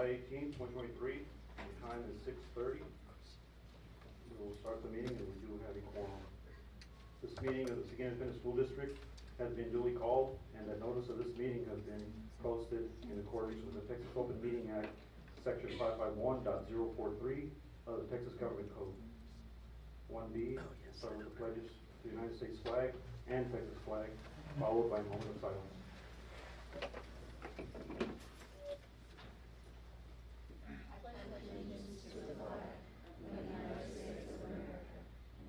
July 18, 2023. The time is 6:30. We will start the meeting, and we do have a quorum. This meeting of the Seguin Independent School District has been duly called, and the notice of this meeting has been posted in accordance with the Texas Open Meeting Act, Section 551.043 of the Texas Government Code. 1B, start with the pledges to the United States flag and Texas flag, followed by a moment of silence. I pledge allegiance to the flag of the United States of America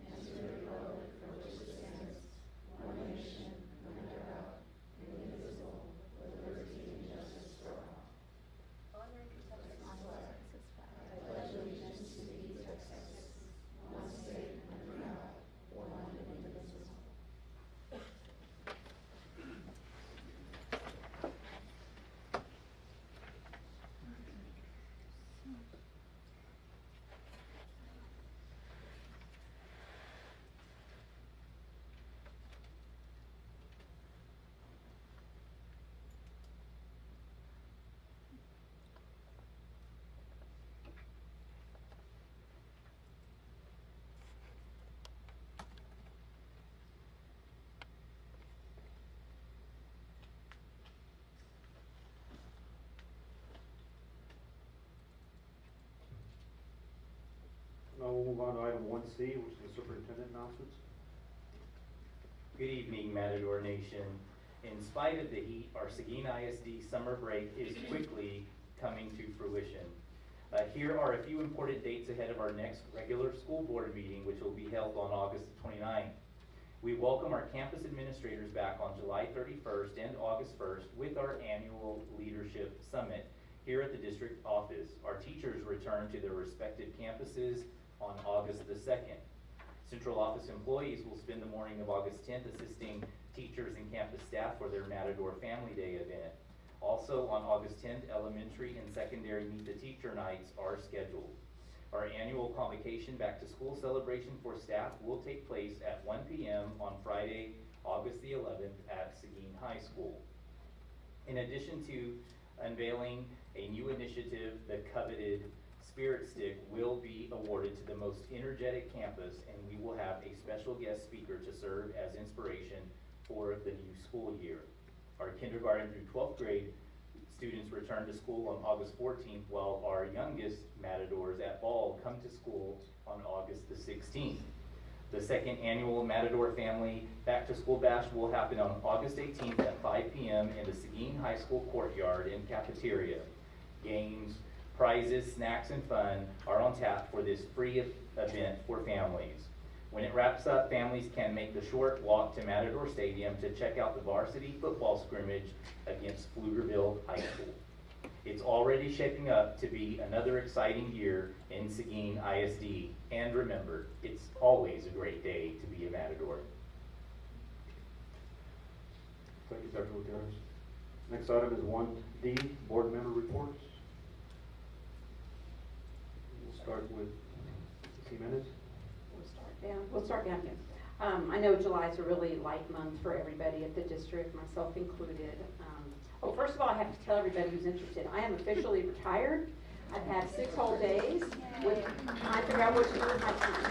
and to the republic for which it stands, one nation, under God, indivisible, with liberty and justice for all. Honor to Texas flag. I pledge allegiance to thee, Texas, one state under God, one indivisible. Now we'll move on to item 1C, which is the superintendent announcements. Good evening, Matador Nation. In spite of the heat, our Seguin ISD summer break is quickly coming to fruition. Here are a few important dates ahead of our next regular school board meeting, which will be held on August 29th. We welcome our campus administrators back on July 31st and August 1st with our annual Leadership Summit here at the district office. Our teachers return to their respective campuses on August the 2nd. Central office employees will spend the morning of August 10th assisting teachers and campus staff for their Matador Family Day event. Also on August 10th, elementary and secondary Meet the Teacher nights are scheduled. Our annual convocation back to school celebration for staff will take place at 1 p.m. on Friday, August the 11th at Seguin High School. In addition to unveiling a new initiative, the coveted Spirit Stick will be awarded to the most energetic campus, and we will have a special guest speaker to serve as inspiration for the new school year. Our kindergarten through 12th grade students return to school on August 14th, while our youngest Matadors at Ball come to school on August the 16th. The second annual Matador Family Back to School Bash will happen on August 18th at 5 p.m. in the Seguin High School courtyard and cafeteria. Games, prizes, snacks, and fun are on tap for this free event for families. When it wraps up, families can make the short walk to Matador Stadium to check out the varsity football scrimmage against Pflugerville High School. It's already shaping up to be another exciting year in Seguin ISD. And remember, it's always a great day to be a Matador. Thank you, Dr. Gutierrez. Next item is 1D, board member reports. We'll start with Jimenez. We'll start down here. I know July is a really light month for everybody at the district, myself included. First of all, I have to tell everybody who's interested, I am officially retired. I've had 6 whole days with time to figure out what to do with my time.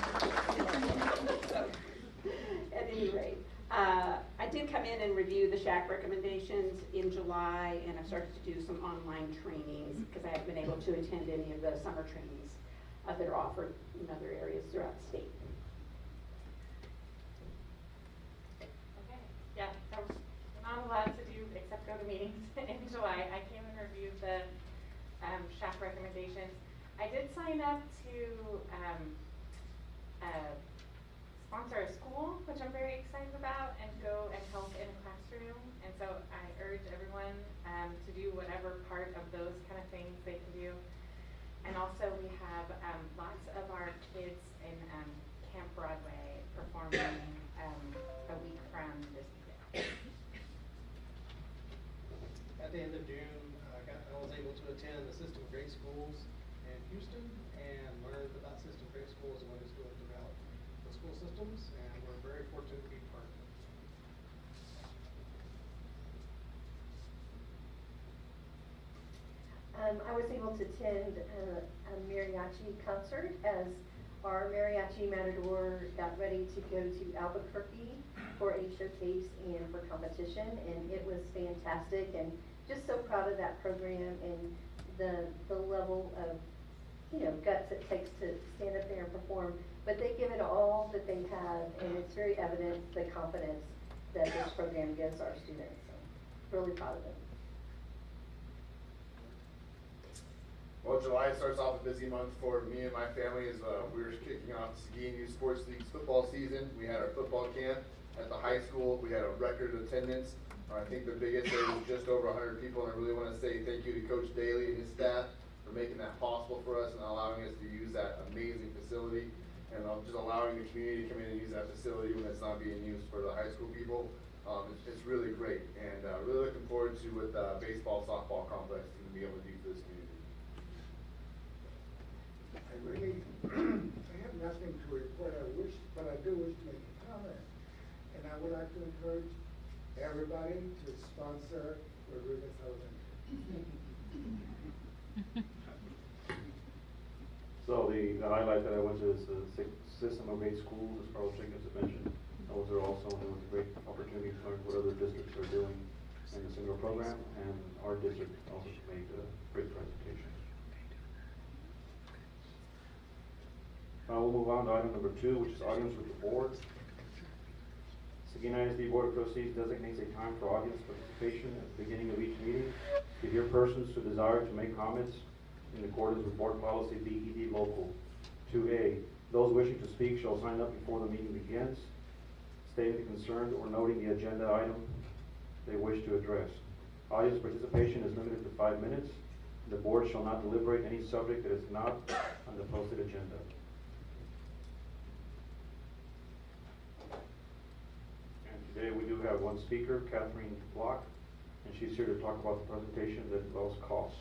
At any rate, I did come in and review the SHAC recommendations in July, and I've started to do some online trainings because I haven't been able to attend any of the summer trainings that are offered in other areas throughout the state. Okay, yeah, so not allowed to do except go to meetings in July. I came and reviewed the SHAC recommendations. I did sign up to sponsor a school, which I'm very excited about, and go and help in a classroom. And so I urge everyone to do whatever part of those kind of things they can do. And also we have lots of our kids in Camp Broadway performing a week from this weekend. At the end of June, I was able to attend the system grade schools in Houston and learned about system grade schools and what it's doing to develop the school systems, and we're very fortunate to be part of it. I was able to attend a mariachi concert as our mariachi matador got ready to go to Albuquerque for a showcase and for competition, and it was fantastic, and just so proud of that program and the level of, you know, guts it takes to stand up there and perform. But they give it all that they have, and it's very evident the confidence that this program gives our students. So, really proud of them. Well, July starts off a busy month for me and my family as we're kicking off the Seguin Youth Sports League's football season. We had our football camp at the high school. We had a record attendance. I think the biggest there was just over 100 people, and I really want to say thank you to Coach Daly and his staff for making that possible for us and allowing us to use that amazing facility, and just allowing the community to come in and use that facility when it's not being used for the high school people. It's really great, and really looking forward to what the baseball, softball complex is going to be able to do for this community. I really, I have nothing to report. But I do wish to make a comment. And I would like to encourage everybody to sponsor Rodriguez Elementary. So the highlight that I went to is the system of 8 schools, as Carl Jenkins had mentioned. Those are also, it was a great opportunity to learn what other districts are doing in the single program, and our district also made a great presentation. Now we'll move on to item number 2, which is audience with the board. Seguin ISD Board of Trustees designates a time for audience participation at the beginning of each meeting to hear persons who desire to make comments in accordance with Board Policy BED Local 2A. Those wishing to speak shall sign up before the meeting begins, stating the concern or noting the agenda item they wish to address. Audience participation is limited to 5 minutes. The board shall not deliberate any subject that is not on the posted agenda. And today we do have one speaker, Catherine Block, and she's here to talk about the presentation that involves cost.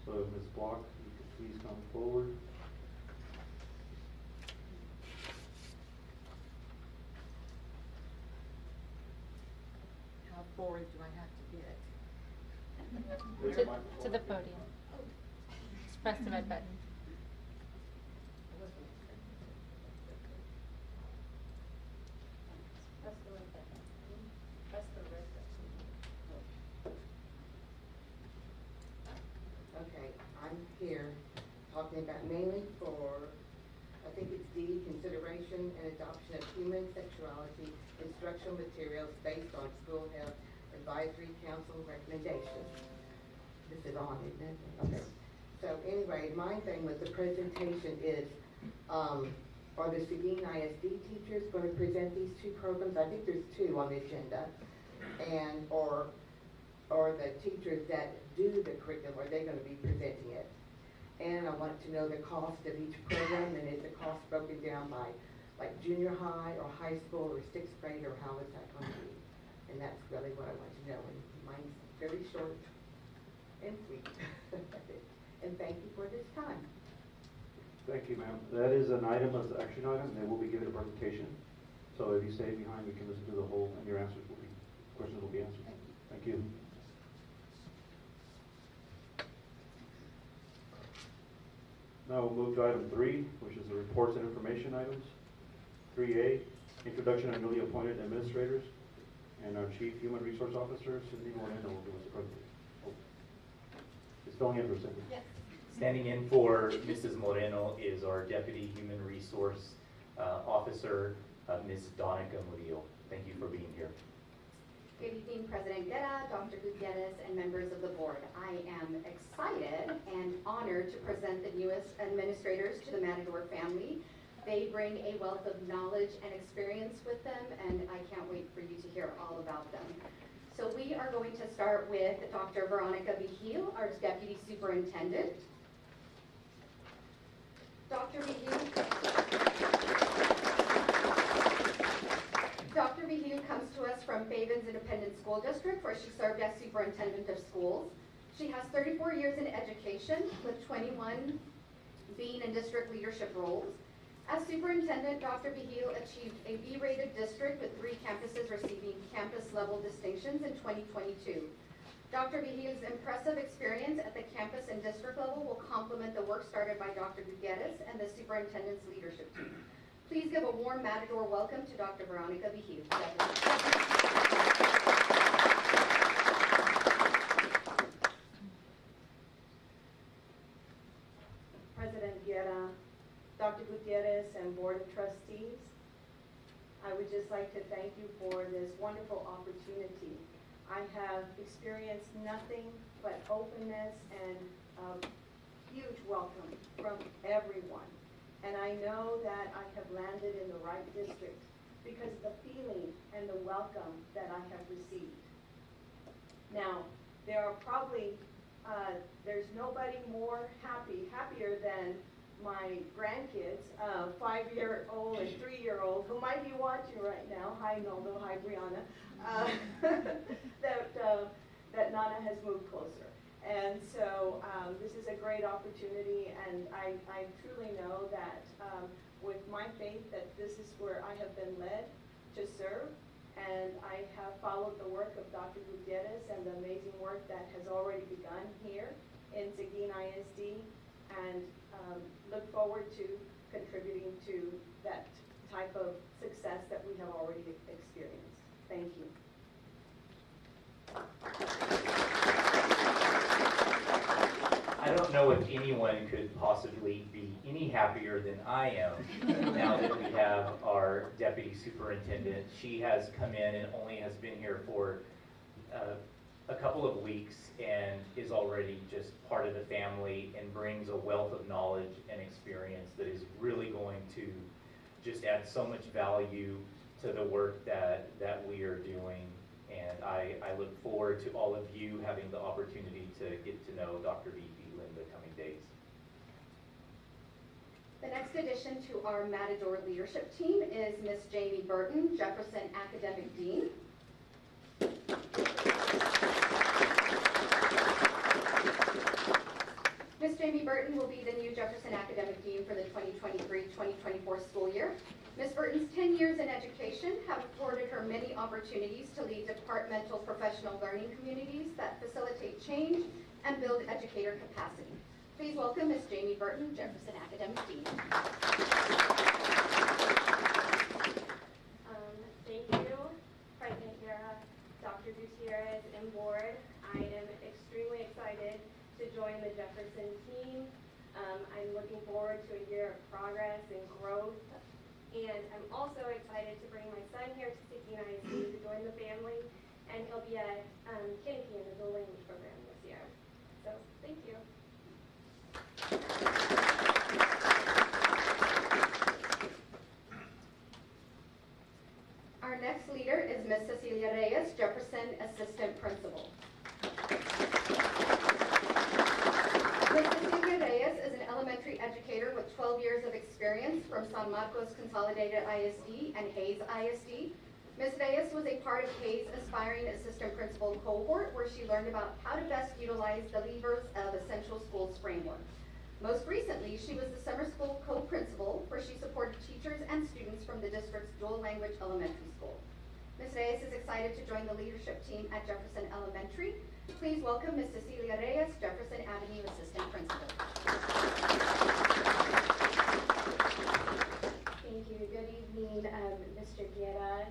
So Ms. Block, you could please come forward. How forward do I have to get? To the podium. Just press the red button. Press the red button. Press the red button. Okay, I'm here talking about mainly for, I think it's D, consideration and adoption of human sexuality instructional materials based on school health advisory council recommendations. This is on, isn't it? Okay. So anyway, my thing with the presentation is, are the Seguin ISD teachers going to present these 2 programs? I think there's 2 on the agenda. And, or the teachers that do the curriculum, are they going to be presenting it? And I want to know the cost of each program, and is the cost broken down by like junior high or high school or 6th grade, or how is that going to be? And that's really what I want to know, and mine's very short and sweet. And thank you for this time. Thank you, ma'am. That is an item as an action item, and they will be given a presentation. So if you stay behind, we can listen to the whole, and your answers will be, questions will be answered. Thank you. Now we'll move to item 3, which is the reports and information items. 3A, introduction of newly appointed administrators, and our Chief Human Resource Officer, Cindy Moreno, will give us a presentation. Oh. She's filling in for Cindy. Yes. Standing in for Mrs. Moreno is our Deputy Human Resource Officer, Ms. Donica Murillo. Thank you for being here. Good evening, President Guerra, Dr. Gutierrez, and members of the board. I am excited and honored to present the newest administrators to the Matador family. They bring a wealth of knowledge and experience with them, and I can't wait for you to hear all about them. So we are going to start with Dr. Veronica Vigil, our Deputy Superintendent. Dr. Vigil comes to us from Faven's Independent School District, where she served as Superintendent of Schools. She has 34 years in education, with 21 being in district leadership roles. As superintendent, Dr. Vigil achieved a B-rated district with 3 campuses receiving campus-level distinctions in 2022. Dr. Vigil's impressive experience at the campus and district level will complement the work started by Dr. Gutierrez and the superintendent's leadership team. Please give a warm Matador welcome to Dr. Veronica Vigil. President Guerra, Dr. Gutierrez, and Board of Trustees, I would just like to thank you for this wonderful opportunity. I have experienced nothing but openness and a huge welcome from everyone. And I know that I have landed in the right district because of the feeling and the welcome that I have received. Now, there are probably, there's nobody more happier than my grandkids, 5-year-old and 3-year-old, who might be watching right now. Hi, Noldo. Hi, Brianna. That Nana has moved closer. And so this is a great opportunity, and I truly know that with my faith that this is where I have been led to serve, and I have followed the work of Dr. Gutierrez and the amazing work that has already begun here in Seguin ISD, and look forward to contributing to that type of success that we have already experienced. Thank you. I don't know if anyone could possibly be any happier than I am now that we have our deputy superintendent. She has come in and only has been here for a couple of weeks and is already just part of the family and brings a wealth of knowledge and experience that is really going to just add so much value to the work that we are doing. And I look forward to all of you having the opportunity to get to know Dr. Vigil in the coming days. The next addition to our Matador leadership team is Miss Jamie Burton, Jefferson Academic Dean. Miss Jamie Burton will be the new Jefferson Academic Dean for the 2023-2024 school year. Ms. Burton's 10 years in education have afforded her many opportunities to lead departmental professional learning communities that facilitate change and build educator capacity. Please welcome Ms. Jamie Burton, Jefferson Academic Dean. Thank you, President Guerra, Dr. Gutierrez, and board. I am extremely excited to join the Jefferson team. I'm looking forward to a year of progress and growth. And I'm also excited to bring my son here to Seguin ISD to join the family, and he'll be at Kinnicky in the dual language program this year. So, thank you. Our next leader is Ms. Cecilia Reyes, Jefferson Assistant Principal. Ms. Cecilia Reyes is an elementary educator with 12 years of experience from San Marcos Consolidated ISD and Hayes ISD. Ms. Reyes was a part of Hayes' Aspiring Assistant Principal cohort, where she learned about how to best utilize the levers of Essential Schools framework. Most recently, she was the summer school co-principal, where she supported teachers and students from the district's dual language elementary school. Ms. Reyes is excited to join the leadership team at Jefferson Elementary. Please welcome Ms. Cecilia Reyes, Jefferson Avenue Assistant Principal. Thank you. Good evening, Mr. Guerra,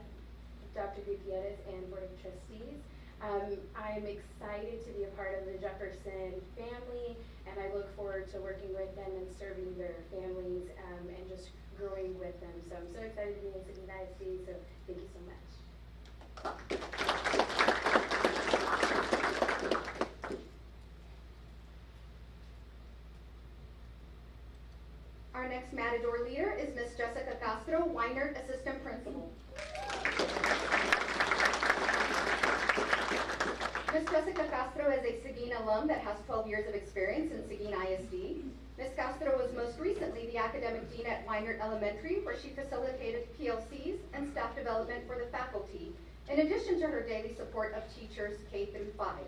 Dr. Gutierrez, and Board of Trustees. I'm excited to be a part of the Jefferson family, and I look forward to working with them and serving their families and just growing with them. So I'm so excited to be in Seguin ISD, so thank you so much. Our next Matador leader is Ms. Jessica Castro, Weinert Assistant Principal. Ms. Jessica Castro is a Seguin alum that has 12 years of experience in Seguin ISD. Ms. Castro was most recently the academic dean at Weinert Elementary, where she facilitated PLCs and staff development for the faculty, in addition to her daily support of teachers K through 5.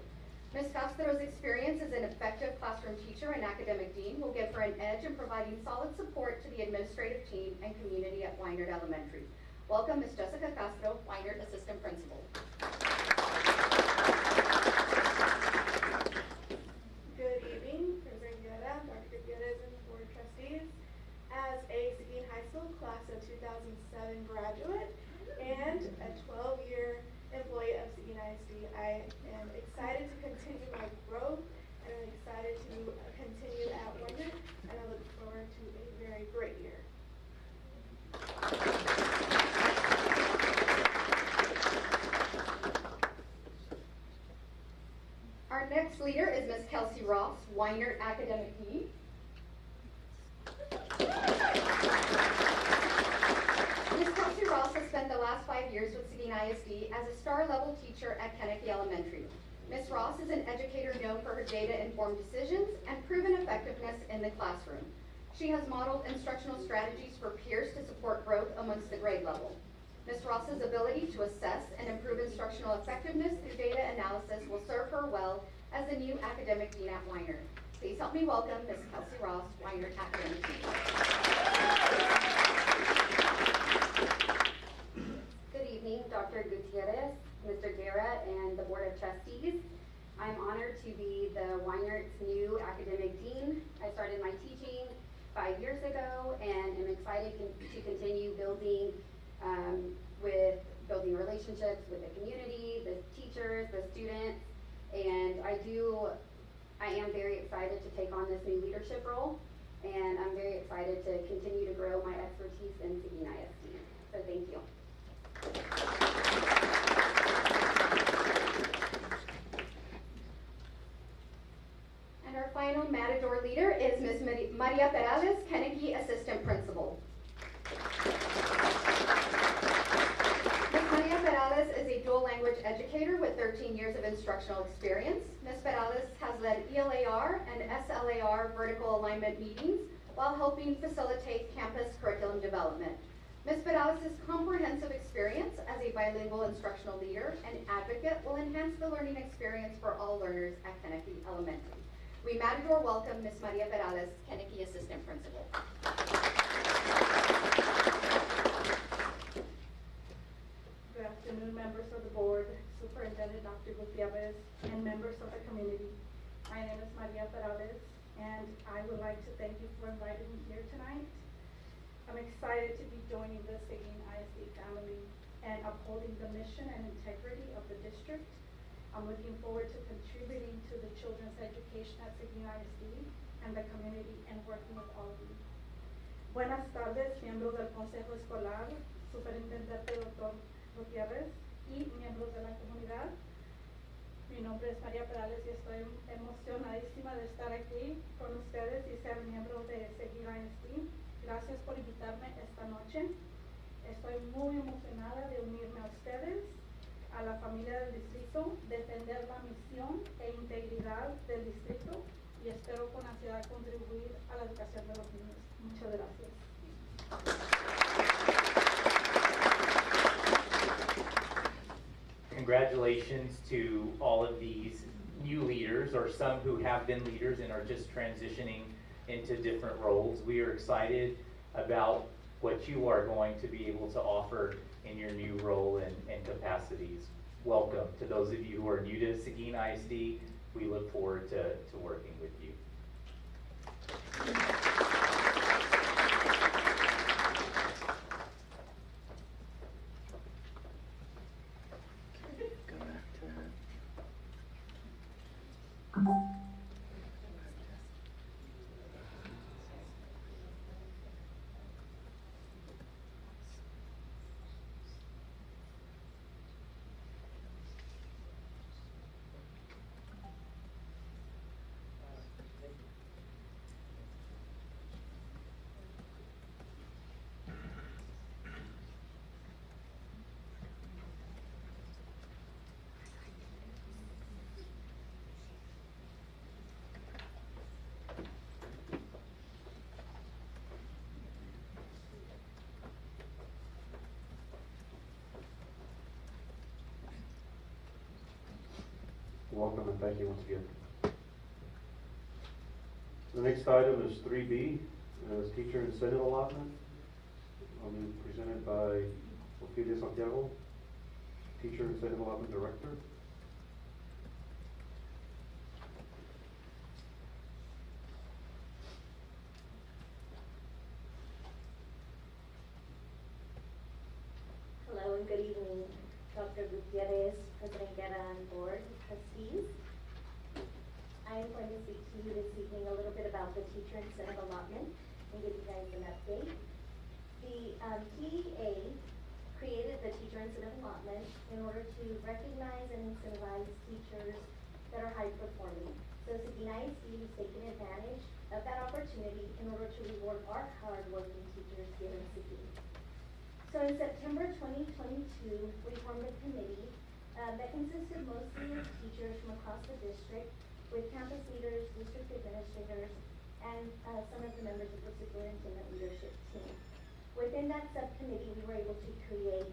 Ms. Castro's experience as an effective classroom teacher and academic dean will give her an edge in providing solid support to the administrative team and community at Weinert Elementary. Welcome, Ms. Jessica Castro, Weinert Assistant Principal. I am excited to continue my growth, and I'm excited to continue at Wonder, and I look forward to a very great year. Our next leader is Miss Kelsey Ross, Weinert Academic Dean. Miss Kelsey Ross has spent the last 5 years with Seguin ISD as a star-level teacher at Kennedy Elementary. Ms. Ross is an educator known for her data-informed decisions and proven effectiveness in the classroom. She has modeled instructional strategies for peers to support growth amongst the grade level. Ms. Ross's ability to assess and improve instructional effectiveness through data analysis will serve her well as the new academic dean at Weinert. Please help me welcome Ms. Kelsey Ross, Weinert Academic Dean. Good evening, Dr. Gutierrez, Mr. Guerra, and the Board of Trustees. I'm honored to be the Weinert's new academic dean. I started my teaching 5 years ago and am excited to continue building relationships with the community, the teachers, the students, and I am very excited to take on this new leadership role, and I'm very excited to continue to grow my expertise in Seguin ISD. So thank you. And our final Matador leader is Ms. Maria Perales, Kennedy Assistant Principal. Ms. Maria Perales is a dual language educator with 13 years of instructional experience. Ms. Perales has led ELAR and SLAR vertical alignment meetings while helping facilitate campus curriculum development. Ms. Perales' comprehensive experience as a bilingual instructional leader and advocate will enhance the learning experience for all learners at Kennedy Elementary. We Matador welcome Ms. Maria Perales, Kennedy Assistant Principal. Good afternoon, members of the board, Superintendent Dr. Gutierrez, and members of the community. My name is Maria Perales, and I would like to thank you for inviting me here tonight. I'm excited to be joining the Seguin ISD family and upholding the mission and integrity of the district. I'm looking forward to contributing to the children's education at Seguin ISD and the community and working with all of you. Buenas tardes, miembros del Consejo Escolar, Superintendente Dr. Gutierrez y miembros de la comunidad. Mi nombre es María Perales y estoy emocionadísima de estar aquí con ustedes y ser miembro de Seguin ISD. Gracias por invitarme esta noche. Estoy muy emocionada de unirme a ustedes, a la familia del distrito, defender la misión e integridad del distrito y espero con ansiedad contribuir a la educación de los niños. Muchas gracias. Congratulations to all of these new leaders, or some who have been leaders and are just transitioning into different roles. We are excited about what you are going to be able to offer in your new role and capacities. Welcome to those of you who are new to Seguin ISD. We look forward to working with you. Welcome and thank you once again. The next item is 3B, is teacher incentive allotment. Will be presented by Ophelia Santiago, Teacher Incentive Allotment Director. Hello and good evening, Dr. Dr. Gutierrez, President Guerra, and Board of Trustees. I am going to speak to you this evening a little bit about the teacher incentive allotment and give you guys an update. The TEA created the teacher incentive allotment in order to recognize and incentivize teachers that are high performing. So Seguin ISD has taken advantage of that opportunity in order to reward our hard-working teachers here in Seguin. So in September 2022, we formed a committee that consisted mostly of teachers from across the district, with campus leaders, district administrators, and some of the members of the superintendent leadership team. Within that subcommittee, we were able to create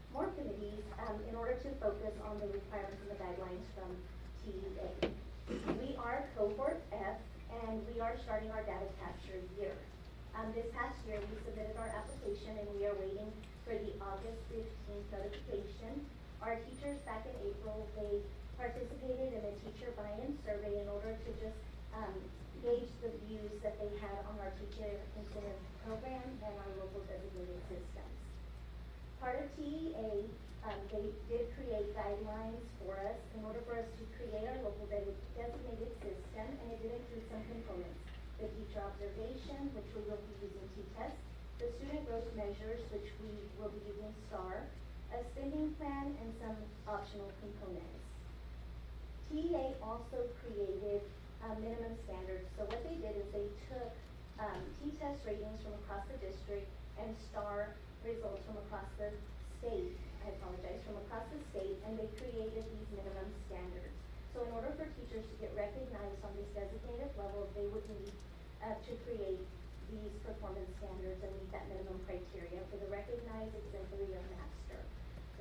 more committees in order to focus on the requirements and the guidelines from TEA. We are cohort F, and we are starting our data capture year. This past year, we submitted our application, and we are waiting for the August 15th notification. Our teachers back in April, they participated in a teacher buy-in survey in order to just gauge the views that they had on our teacher incentive program and our local designated systems. Part of TEA, they did create guidelines for us in order for us to create our local designated system, and it did include some components. The teacher observation, which we will be using T-test, the student growth measures, which we will be using STAR, a spending plan, and some optional components. TEA also created minimum standards. So what they did is they took T-test ratings from across the district and STAR results from across the state, from across the state, and they created these minimum standards. So in order for teachers to get recognized on this designated level, they would need to create these performance standards and meet that minimum criteria for the recognized, exemplary, or master.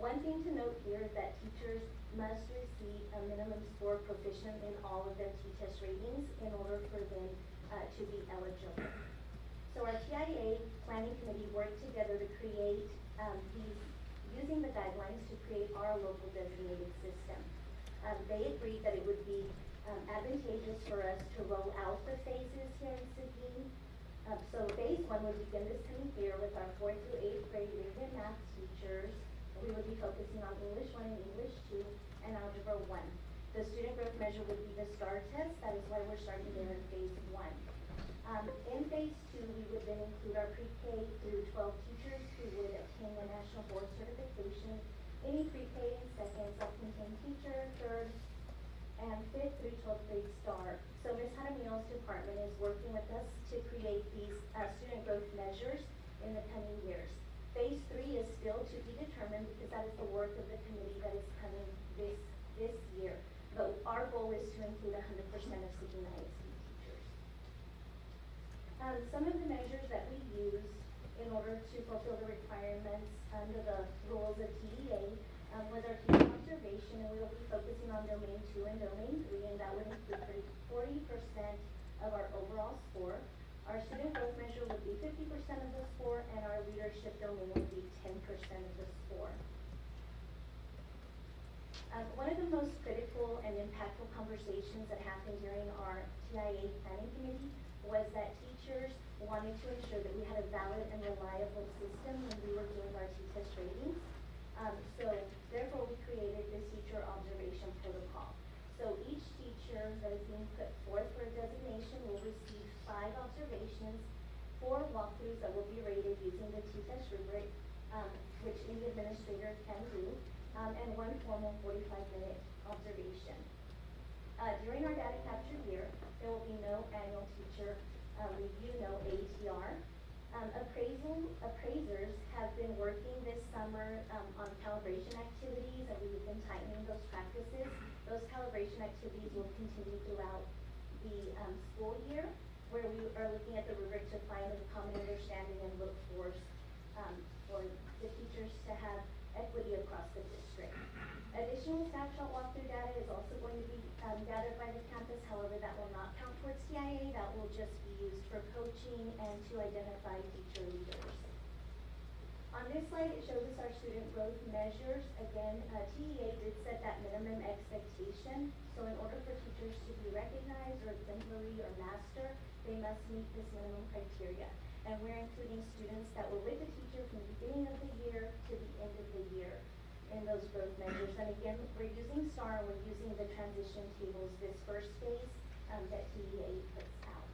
One thing to note here is that teachers must receive a minimum score proficient in all of their T-test ratings in order for them to be eligible. So our TIA planning committee worked together to create using the guidelines to create our local designated system. They agreed that it would be advantageous for us to roll out the phases here in Seguin. So phase 1 would begin this coming year with our 4th through 8th grade reading and math teachers. We would be focusing on English 1 and English 2 and Algebra 1. The student growth measure would be the STAR test. That is why we're starting there in phase 1. In phase 2, we would then include our pre-K through 12 teachers who would obtain a national board certification. Any pre-K and second self-contained teacher, 3rd and 5th through 12th grade STAR. So Ms. Jaramillo's department is working with us to create these student growth measures in the coming years. Phase 3 is still to be determined because that is the work of the committee that is coming this year. But our goal is to include 100% of Seguin ISD teachers. Some of the measures that we use in order to fulfill the requirements under the rules of TEA was our teacher observation, and we will be focusing on domain 2 and domain 3, and that would include 40% of our overall score. Our student growth measure would be 50% of the score, and our leadership domain would be 10% of the score. One of the most critical and impactful conversations that happened during our TIA planning committee was that teachers wanted to ensure that we had a valid and reliable system when we were doing our T-test ratings. So therefore we created this teacher observation protocol. So each teacher that is being put forth for a designation will receive 5 observations, 4 walkthroughs that will be rated using the T-test rubric, which any administrator can do, and 1 formal 45-minute observation. During our data capture year, there will be no annual teacher review, no ATR. Appraisers have been working this summer on calibration activities, and we've been tightening those practices. Those calibration activities will continue throughout the school year, where we are looking at the rubric to find a common understanding and look for the teachers to have equity across the district. Additional snapshot walkthrough data is also going to be gathered by the campus. However, that will not count towards TIA. That will just be used for coaching and to identify teacher leaders. On this slide, it shows us our student growth measures. Again, TEA did set that minimum expectation. So in order for teachers to be recognized or exemplary or master, they must meet this minimum criteria. And we're including students that were with the teacher from the beginning of the year to the end of the year. in those growth measures. And again, we're using STAR and we're using the transition tables this first phase that TEA puts out.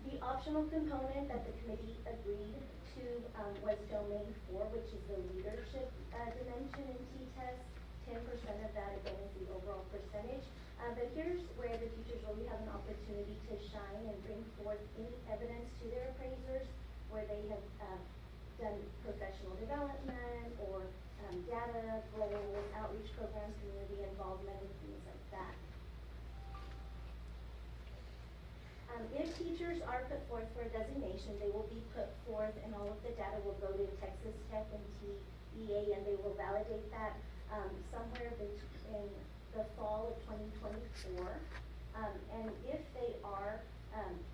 The optional component that the committee agreed to was domain 4, which is the leadership dimension in T-test. 10% of that again is the overall percentage. But here's where the teachers really have an opportunity to shine and bring forth any evidence to their appraisers where they have done professional development or data, goals, outreach programs, community involvement, and things like that. If teachers are put forth for a designation, they will be put forth and all of the data will go to Texas Tech and TEA and they will validate that somewhere in the fall of 2024. And if they are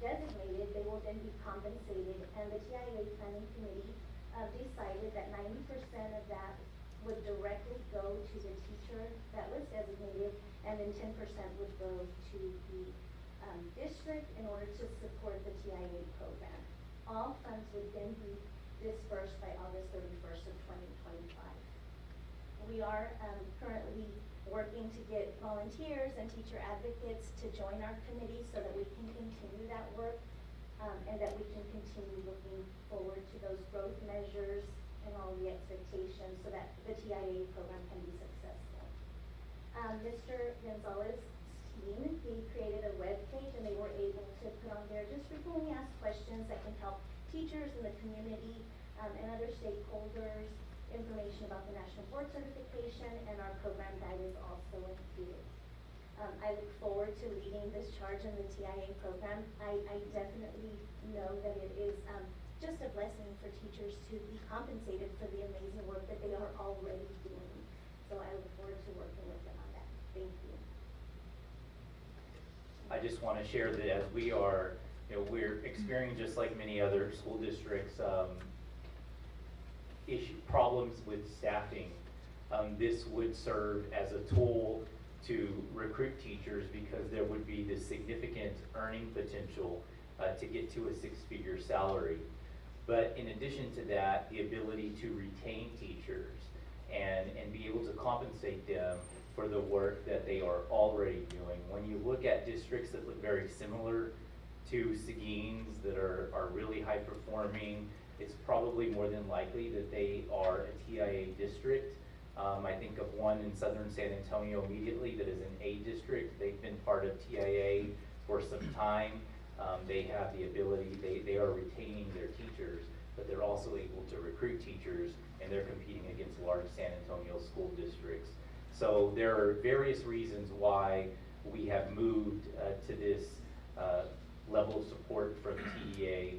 designated, they will then be compensated, and the TIA Planning Committee decided that 90% of that would directly go to the teacher that was designated, and then 10% would go to the district in order to support the TIA program. All funds would then be dispersed by August 31st of 2025. We are currently working to get volunteers and teacher advocates to join our committee so that we can continue that work and that we can continue looking forward to those growth measures and all the expectations so that the TIA program can be successful. Mr. Gonzalez's team, he created a web page and they were able to put on there just frequently asked questions that can help teachers in the community and other stakeholders. Information about the National Board Certification and our program guide is also included. I look forward to leading this charge in the TIA program. I definitely know that it is just a blessing for teachers to be compensated for the amazing work that they are already doing. So I look forward to working with them on that. Thank you. I just want to share that as we are, we're experiencing just like many other school districts, problems with staffing. This would serve as a tool to recruit teachers because there would be this significant earning potential to get to a 6-figure salary. But in addition to that, the ability to retain teachers and be able to compensate them for the work that they are already doing. When you look at districts that look very similar to Seguin's that are really high performing, it's probably more than likely that they are a TIA district. I think of one in southern San Antonio immediately that is an A district. They've been part of TIA for some time. They have the ability, they are retaining their teachers, but they're also able to recruit teachers, and they're competing against large San Antonio school districts. So there are various reasons why we have moved to this level of support from TEA.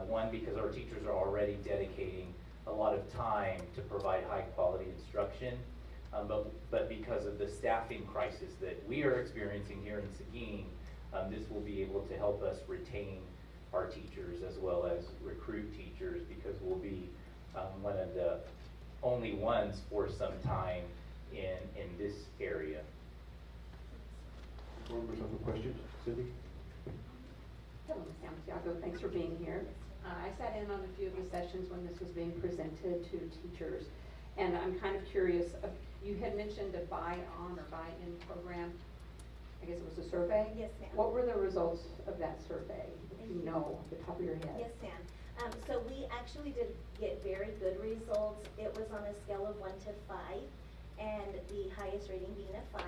One, because our teachers are already dedicating a lot of time to provide high quality instruction, but because of the staffing crisis that we are experiencing here in Seguin, this will be able to help us retain our teachers as well as recruit teachers, because we'll be one of the only ones for some time in this area. Board members have questions? Cindy? Hello, Ms. Santiago, thanks for being here. I sat in on a few of the sessions when this was being presented to teachers, and I'm kind of curious, you had mentioned a buy-on or buy-in program. I guess it was a survey? Yes, ma'am. What were the results of that survey, if you know off the top of your head? Yes, ma'am. So we actually did get very good results. It was on a scale of 1 to 5, and the highest rating being a 5,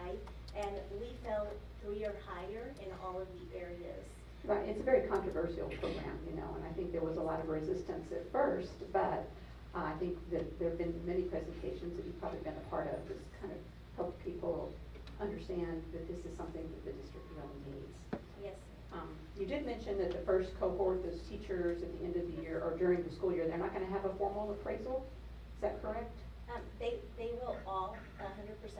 and we fell 3 or higher in all of the areas. Right, it's a very controversial program, and I think there was a lot of resistance at first, but I think that there have been many presentations that you've probably been a part of that's kind of helped people understand that this is something that the district really needs. Yes. You did mention that the first cohort, those teachers at the end of the year or during the school year, they're not going to have a formal appraisal. Is that correct? They will all, 100%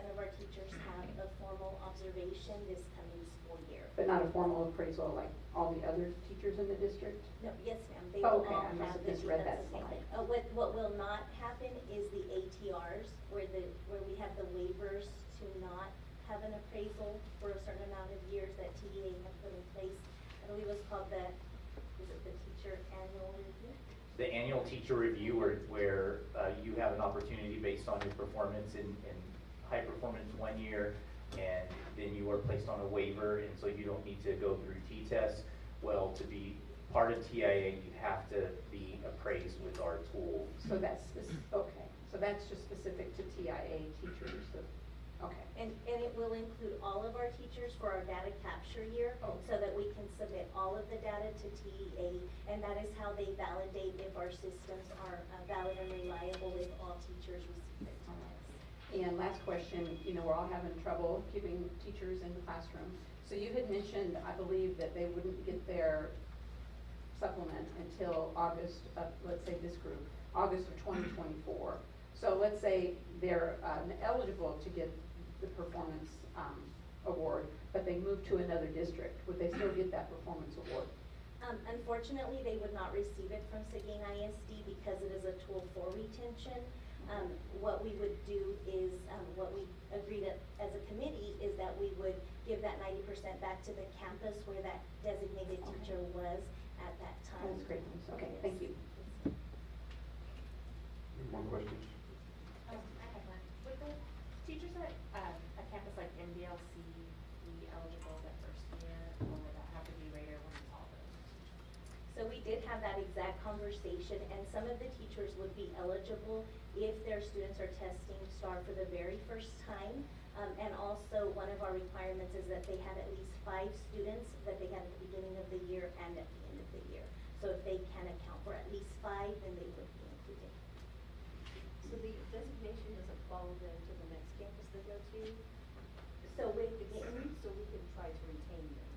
of our teachers have a formal observation this coming school year. But not a formal appraisal like all the other teachers in the district? No, yes, ma'am. They will Okay, all I must have have the misread that that's okay. slide. What will not happen is the ATRs, where we have the waivers to not have an appraisal for a certain amount of years that TEA have put in place. I believe it was called the teacher annual review? the annual teacher review where you have an opportunity based on your performance in high performance 1 year, and then you are placed on a waiver, and so you don't need to go through T-tests. Well, to be part of TIA, you have to be appraised with our tool. So that's, okay, so that's just specific to TIA teachers, okay. And it will include all of our teachers for our data capture year, Oh. so that we can submit all of the data to TEA, and that is how they validate if our systems are valid and reliable if all teachers receive it. And last question, you know, we're all having trouble keeping teachers in the classroom. So you had mentioned, I believe, that they wouldn't get their supplement until August of, let's say this group, August of 2024. So let's say they're eligible to get the performance award, but they move to another district. Would they still get that performance award? Unfortunately, they would not receive it from Seguin ISD because it is a tool for retention. What we would do is, what we agreed as a committee is that we would give that 90% back to the campus where that designated teacher was at that time. That's great news. Okay, Yes. thank you. More questions? I have one. Would the teachers at a campus like MDLC be eligible that first year, or would that have to be later when it's all those teachers? So we did have that exact conversation, and some of the teachers would be eligible if their students are testing STAR for the very first time. And also, one of our requirements is that they have at least 5 students that they had at the beginning of the year and at the end of the year. So if they can account for at least 5, then they would be included. So the designation doesn't fall then to the next campus they go to? So with So we can try to retain them.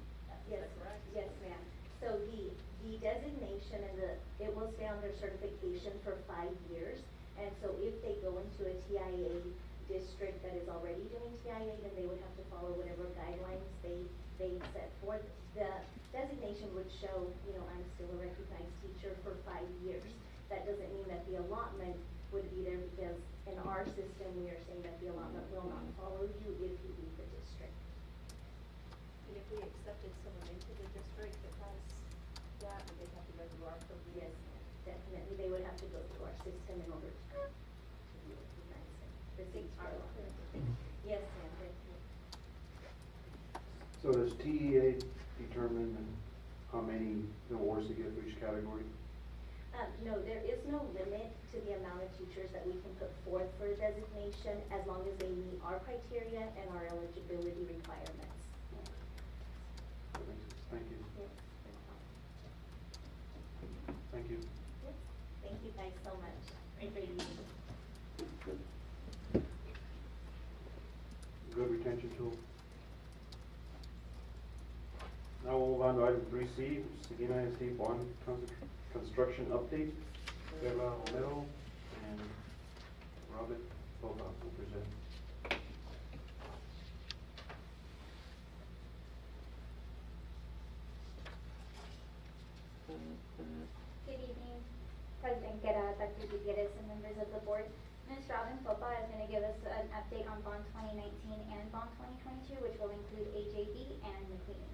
Yes, Is that correct? yes, ma'am. So the designation and it will stay on their certification for 5 years. And so if they go into a TIA district that is already doing TIA, then they would have to follow whatever guidelines they set forth. The designation would show, you know, I'm still a recognized teacher for 5 years. That doesn't mean that the allotment would be there, because in our system, we are saying that the allotment will not follow you if you leave the district. And if we accepted someone into the district that has that, would they have to go through our program? Yes, definitely, they would have to go through our system in order to be recognized and receive our allotment. Yes, ma'am, definitely. So does TEA determine how many awards to get for each category? No, there is no limit to the amount of teachers that we can put forth for a designation, as long as they meet our criteria and our eligibility requirements. That makes sense. Thank you. Yes. Thank you. Yes. Thank you guys so much. Great evening. Good retention tool. Now we'll move on to item 3C, Seguin ISD bond construction update. Bella Romero and Robert Boba will present. Good evening, President Guerra, Dr. Gutierrez, and members of the board. Ms. Robin Popa is going to give us an update on Bond 2019 and Bond 2022, which will include AJB and McLean.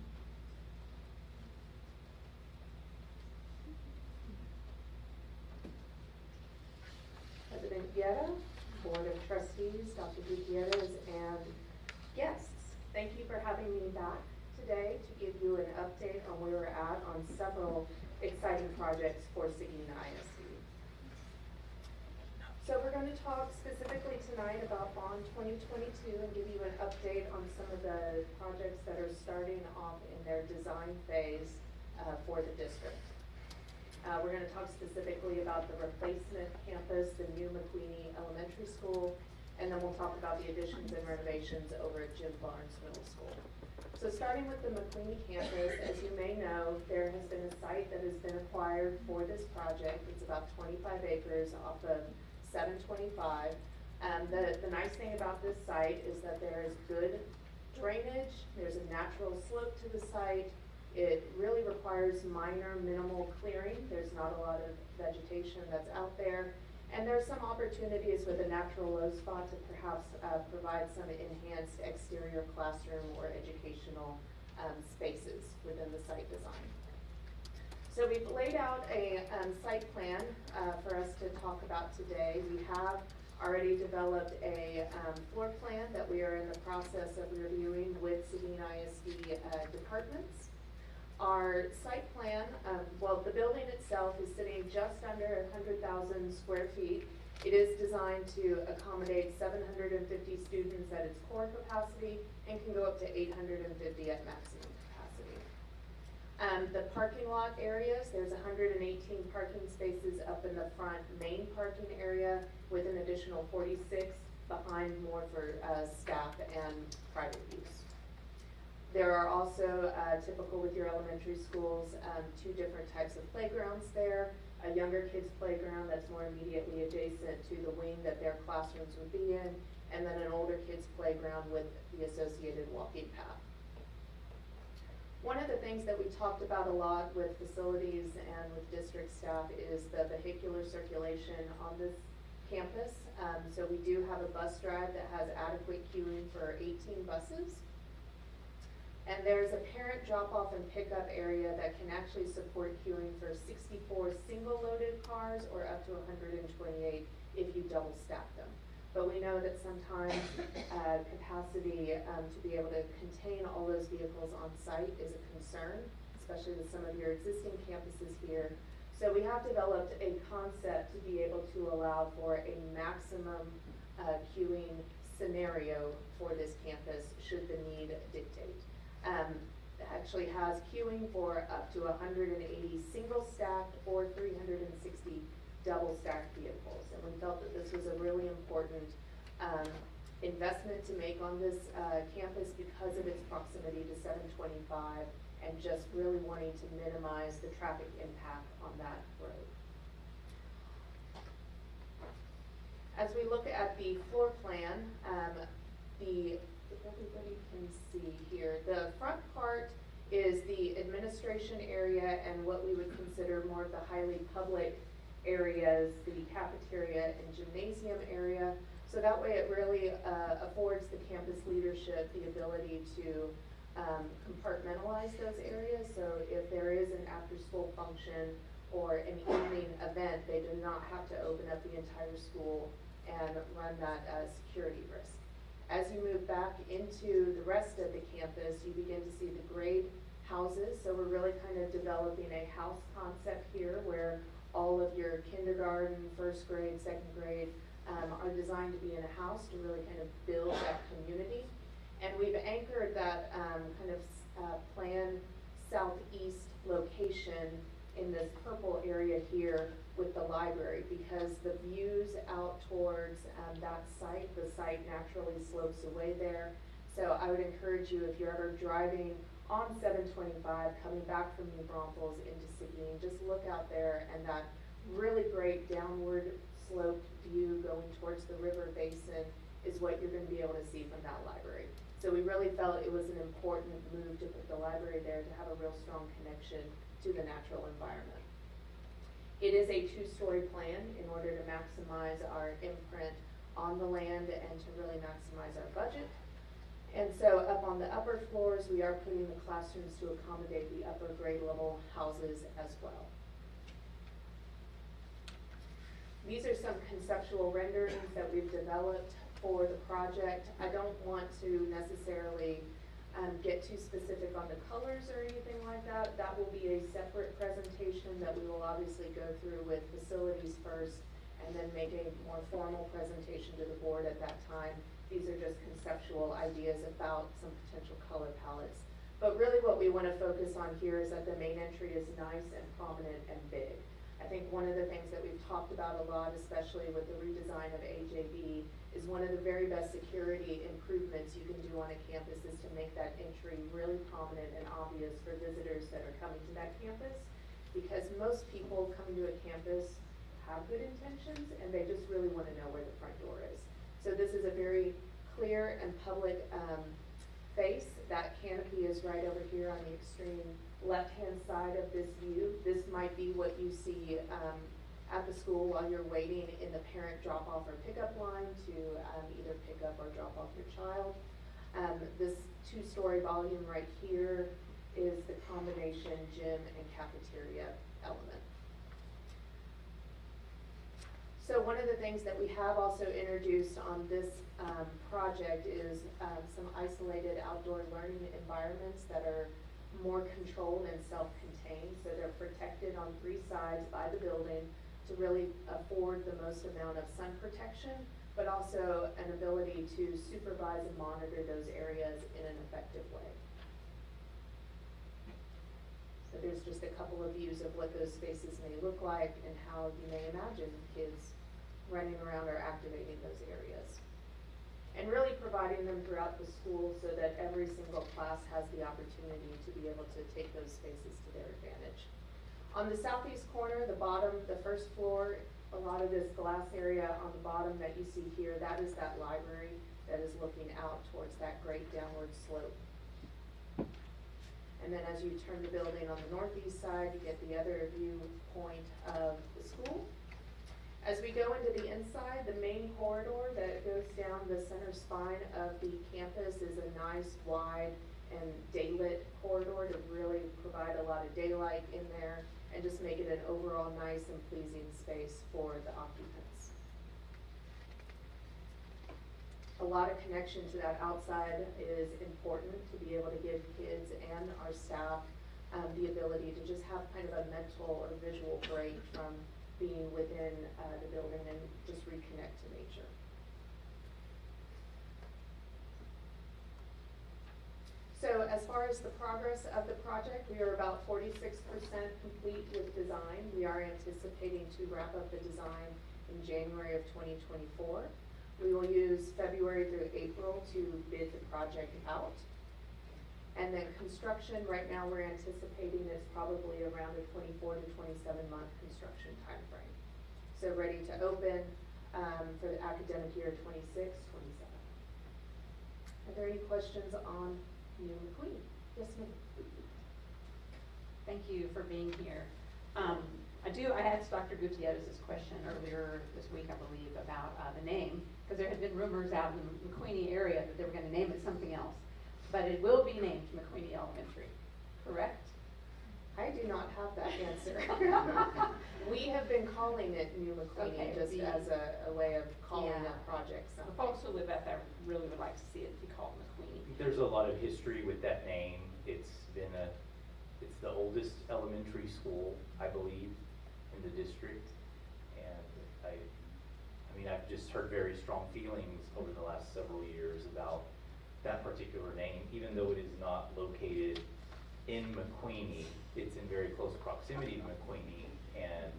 President Guerra, Board of Trustees, Dr. Gutierrez, and guests. Thank you for having me back today to give you an update on where we're at on several exciting projects for Seguin ISD. So we're going to talk specifically tonight about Bond 2022 and give you an update on some of the projects that are starting off in their design phase for the district. We're going to talk specifically about the replacement campus, the new McQueenie Elementary School, and then we'll talk about the additions and renovations over at Jim Barnes Middle School. So starting with the McQueenie campus, as you may know, there has been a site that has been acquired for this project. It's about 25 acres off of 725. The nice thing about this site is that there is good drainage. There's a natural slope to the site. It really requires minor, minimal clearing. There's not a lot of vegetation that's out there. And there's some opportunities with a natural low spot to perhaps provide some enhanced exterior classroom or educational spaces within the site design. So we've laid out a site plan for us to talk about today. We have already developed a floor plan that we are in the process of reviewing with Seguin ISD departments. Our site plan, well, the building itself is sitting just under 100,000 square feet. It is designed to accommodate 750 students at its core capacity and can go up to 850 at maximum capacity. The parking lot areas, there's 118 parking spaces up in the front main parking area with an additional 46 behind more for staff and private use. There are also, typical with your elementary schools, 2 different types of playgrounds there. A younger kids playground that's more immediately adjacent to the wing that their classrooms would be in, and then an older kids playground with the associated walking path. One of the things that we talked about a lot with facilities and with district staff is the vehicular circulation on this campus. So we do have a bus drive that has adequate queuing for 18 buses. And there's a parent drop-off and pickup area that can actually support queuing for 64 single-loaded cars or up to 128 if you double stack them. But we know that sometimes capacity to be able to contain all those vehicles on site is a concern, especially with some of your existing campuses here. So we have developed a concept to be able to allow for a maximum queuing scenario for this campus should the need dictate. Actually has queuing for up to 180 single stacked or 360 double stacked vehicles. And we felt that this was a really important investment to make on this campus because of its proximity to 725 and just really wanting to minimize the traffic impact on that road. As we look at the floor plan, if everybody can see here, the front part is the administration area and what we would consider more of the highly public areas, the cafeteria and gymnasium area. So that way it really affords the campus leadership the ability to compartmentalize those areas. So if there is an after-school function or an evening event, they do not have to open up the entire school and run that security risk. As you move back into the rest of the campus, you begin to see the grade houses. So we're really kind of developing a house concept here where all of your kindergarten, first grade, second grade are designed to be in a house to really kind of build that community. And we've anchored that kind of planned southeast location in this purple area here with the library because the views out towards that site, the site naturally slopes away there. So I would encourage you, if you're ever driving on 725, coming back from New Braunfels into Seguin, just look out there and that really great downward sloped view going towards the river basin is what you're going to be able to see from that library. So we really felt it was an important move to put the library there to have a real strong connection to the natural environment. It is a 2-story plan in order to maximize our imprint on the land and to really maximize our budget. And so up on the upper floors, we are putting the classrooms to accommodate the upper grade level houses as well. These are some conceptual renderings that we've developed for the project. I don't want to necessarily get too specific on the colors or anything like that. That will be a separate presentation that we will obviously go through with facilities first and then make a more formal presentation to the board at that time. These are just conceptual ideas about some potential color palettes. But really what we want to focus on here is that the main entry is nice and prominent and big. I think one of the things that we've talked about a lot, especially with the redesign of AJB, is one of the very best security improvements you can do on a campus is to make that entry really prominent and obvious for visitors that are coming to that campus. Because most people coming to a campus have good intentions and they just really want to know where the front door is. So this is a very clear and public face. That canopy is right over here on the extreme left-hand side of this view. This might be what you see at the school while you're waiting in the parent drop-off or pickup line to either pick up or drop off your child. This 2-story volume right here is the combination gym and cafeteria element. So one of the things that we have also introduced on this project is some isolated outdoor learning environments that are more controlled and self-contained. So they're protected on 3 sides by the building to really afford the most amount of sun protection, but also an ability to supervise and monitor those areas in an effective way. So there's just a couple of views of what those spaces may look like and how you may imagine kids running around or activating those areas. And really providing them throughout the school so that every single class has the opportunity to be able to take those spaces to their advantage. On the southeast corner, the bottom, the first floor, a lot of this glass area on the bottom that you see here, that is that library that is looking out towards that great downward slope. And then as you turn the building on the northeast side, you get the other viewpoint of the school. As we go into the inside, the main corridor that goes down the center spine of the campus is a nice, wide, and daylit corridor to really provide a lot of daylight in there and just make it an overall nice and pleasing space for the occupants. A lot of connection to that outside is important to be able to give kids and our staff the ability to just have kind of a mental or visual break from being within the building and just reconnect to nature. So as far as the progress of the project, we are about 46% complete with design. We are anticipating to wrap up the design in January of 2024. We will use February through April to bid the project out. And then construction, right now we're anticipating is probably around a 24 to 27 month construction timeframe. So ready to open for the academic year 26, 27. Are there any questions on New McQueen? Yes, ma'am. Thank you for being here. I asked Dr. Gutierrez this question earlier this week, I believe, about the name, because there had been rumors out in the McQueenie area that they were going to name it something else. But it will be named McQueenie Elementary, correct? I do not have that answer. We have been calling it New McQueenie just as a way of calling that project something. The folks who live out there really would like to see it be called McQueenie. There's a lot of history with that name. It's the oldest elementary school, I believe, in the district. And I've just heard very strong feelings over the last several years about that particular name, even though it is not located in McQueenie. It's in very close proximity to McQueenie, and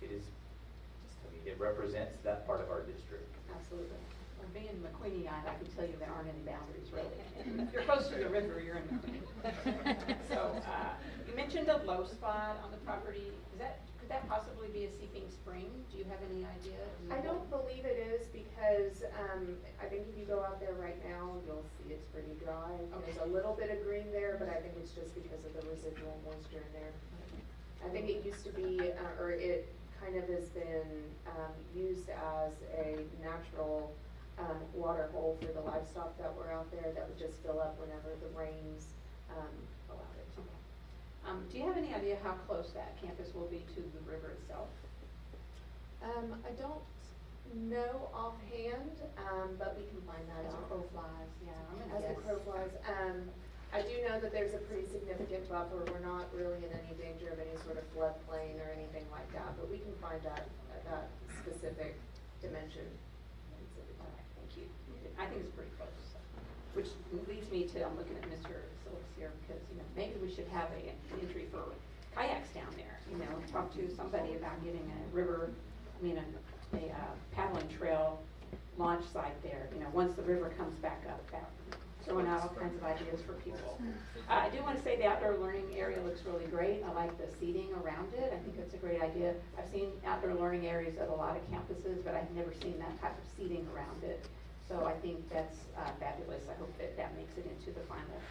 it represents that part of our district. Absolutely. Well, being McQueenie, I can tell you there aren't any boundaries really. If you're close to the river, you're in McQueenie. So you mentioned a low spot on the property. Could that possibly be a seeping spring? Do you have any idea? I don't believe it is because I think if you go out there right now, you'll see it's pretty dry. Okay. There's a little bit of green there, but I think it's just because of the residual moisture in there. I think it used to be, or it kind of has been used as a natural water hole for the livestock that were out there that would just fill up whenever the rains allowed it to. Do you have any idea how close that campus will be to the river itself? I don't know offhand, but we can find that As out. the crow flies, yeah. As the crow flies. I do know that there's a pretty significant buffer. We're not really in any danger of any sort of floodplain or anything like that, but we can find that specific dimension. All right, thank you. I think it's pretty close. Which leads me to, I'm looking at Mr. Silks here, because, maybe we should have an entry for kayaks down there. Talk to somebody about getting a paddling trail launch site there, once the river comes back up, throwing out all kinds of ideas for people. I do want to say the outdoor learning area looks really great. I like the seating around it. I think it's a great idea. I've seen outdoor learning areas at a lot of campuses, but I've never seen that type of seating around it. So I think that's fabulous. I hope that makes it into the final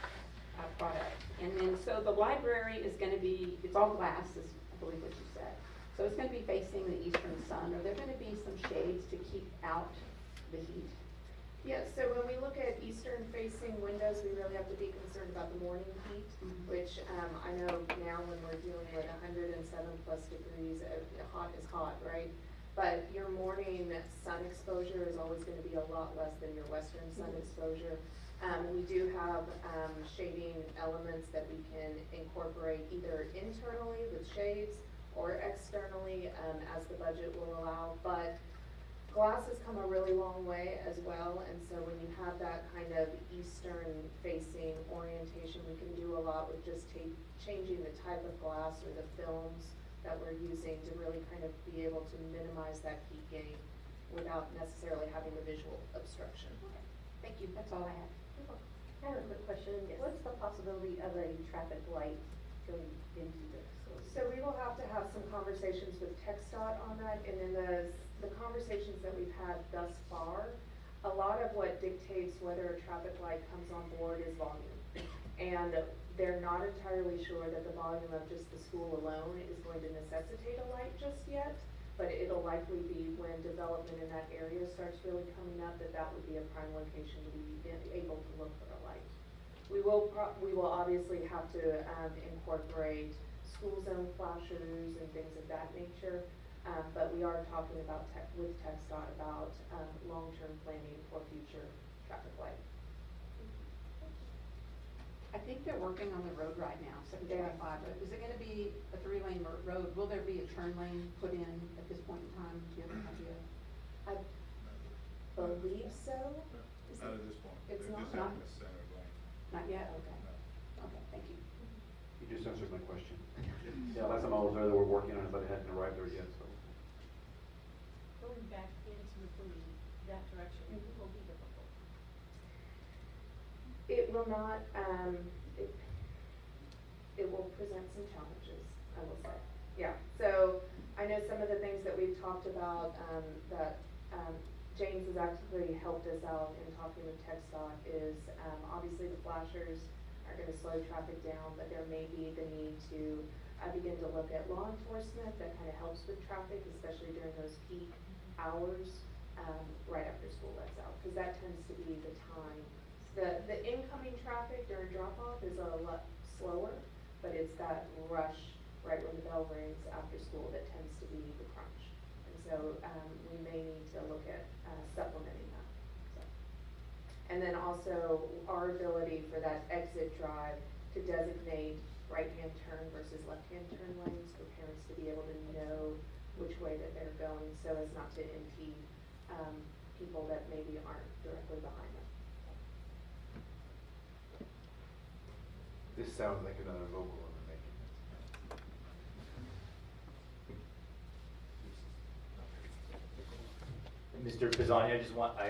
product. And then, so the library is going to be, it's all glass, is I believe what you said. So it's going to be facing the eastern sun. Are there going to be some shades to keep out the heat? Yes, so when we look at eastern facing windows, we really have to be concerned about the morning heat, which, I know now when we're dealing with 107+ degrees, hot is hot, right? But your morning sun exposure is always gonna be a lot less than your western sun exposure. We do have, shading elements that we can incorporate either internally with shades or externally, as the budget will allow, but glass has come a really long way as well, and so when you have that kind of eastern facing orientation, we can do a lot with just changing the type of glass or the films that we're using to really kind of be able to minimize that heat gain without necessarily having the visual obstruction. Okay, thank you, that's all I have. I have a quick question. Yes. What's the possibility of a traffic light going into the facility? So we will have to have some conversations with TxDOT on that, and in the conversations that we've had thus far, a lot of what dictates whether a traffic light comes on board is volume. And they're not entirely sure that the volume of just the school alone is going to necessitate a light just yet, but it'll likely be when development in that area starts really coming up that would be a prime location to be able to look for a light. We will obviously have to incorporate school zone flashers and things of that nature, but we are talking about with TxDOT about long-term planning for future traffic light. I think they're working on the road right now, 725, is it gonna be a 3-lane road? Will there be a turn lane put in at this point in time? Do you have an idea? I believe so. Not at this point. It's They're not? just having a center lane. Not yet, okay. No. Okay, thank you. You just answered my question. Yeah, last time I was there, they were working on it, but it hadn't arrived there yet, so. Going back into that direction, it will be difficult. It will not, it will present some challenges, I will say. Yeah, so I know some of the things that we've talked about, that James has actually helped us out in talking with TxDOT is, obviously the flashers are gonna slow traffic down, but there may be the need to begin to look at law enforcement that kind of helps with traffic, especially during those peak hours, right after school lets out, because that tends to be the time. The incoming traffic during drop-off is a lot slower, but it's that rush right when the bell rings after school that tends to be the crunch. And so we may need to look at supplementing that. So. And then also our ability for that exit drive to designate right-hand turn versus left-hand turn lanes for parents to be able to know which way that they're going so as not to impede people that maybe aren't directly behind them. This sounds like another vocal we're making. Mr. Pizzani,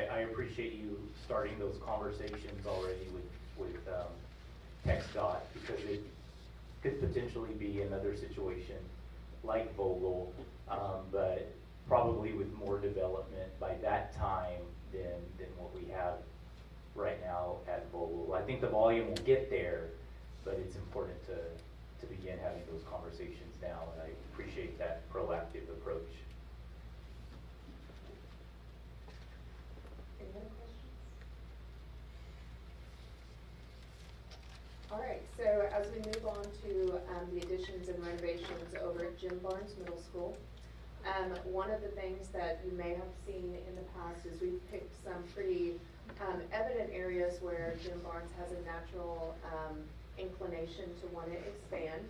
I appreciate you starting those conversations already with TxDOT, because it could potentially be another situation like Vogel, but probably with more development by that time than what we have right now at Vogel. I think the volume will get there, but it's important to begin having those conversations now, and I appreciate that proactive approach. Any other questions? All right, so as we move on to the additions and renovations over at Jim Barnes Middle School, one of the things that you may have seen in the past is we've picked some pretty evident areas where Jim Barnes has a natural inclination to want to expand.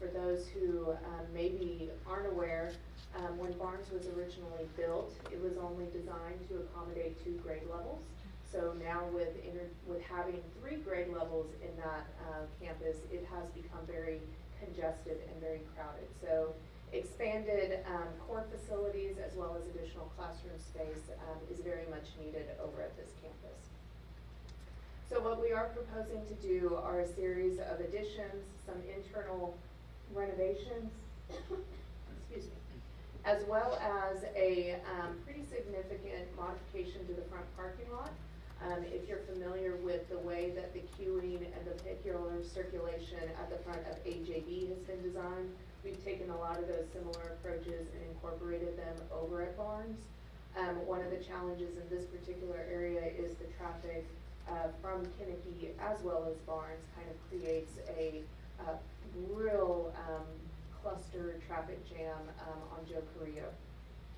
For those who maybe aren't aware, when Barnes was originally built, it was only designed to accommodate 2 grade levels. So now with having 3 grade levels in that campus, it has become very congested and very crowded. So expanded core facilities as well as additional classroom space is very much needed over at this campus. So what we are proposing to do are a series of additions, some internal renovations, excuse me, as well as a pretty significant modification to the front parking lot. If you're familiar with the way that the queuing and the vehicular circulation at the front of AJB has been designed, we've taken a lot of those similar approaches and incorporated them over at Barnes. One of the challenges in this particular area is the traffic from Kinnicky as well as Barnes kind of creates a real cluster traffic jam on Joe Carrillo.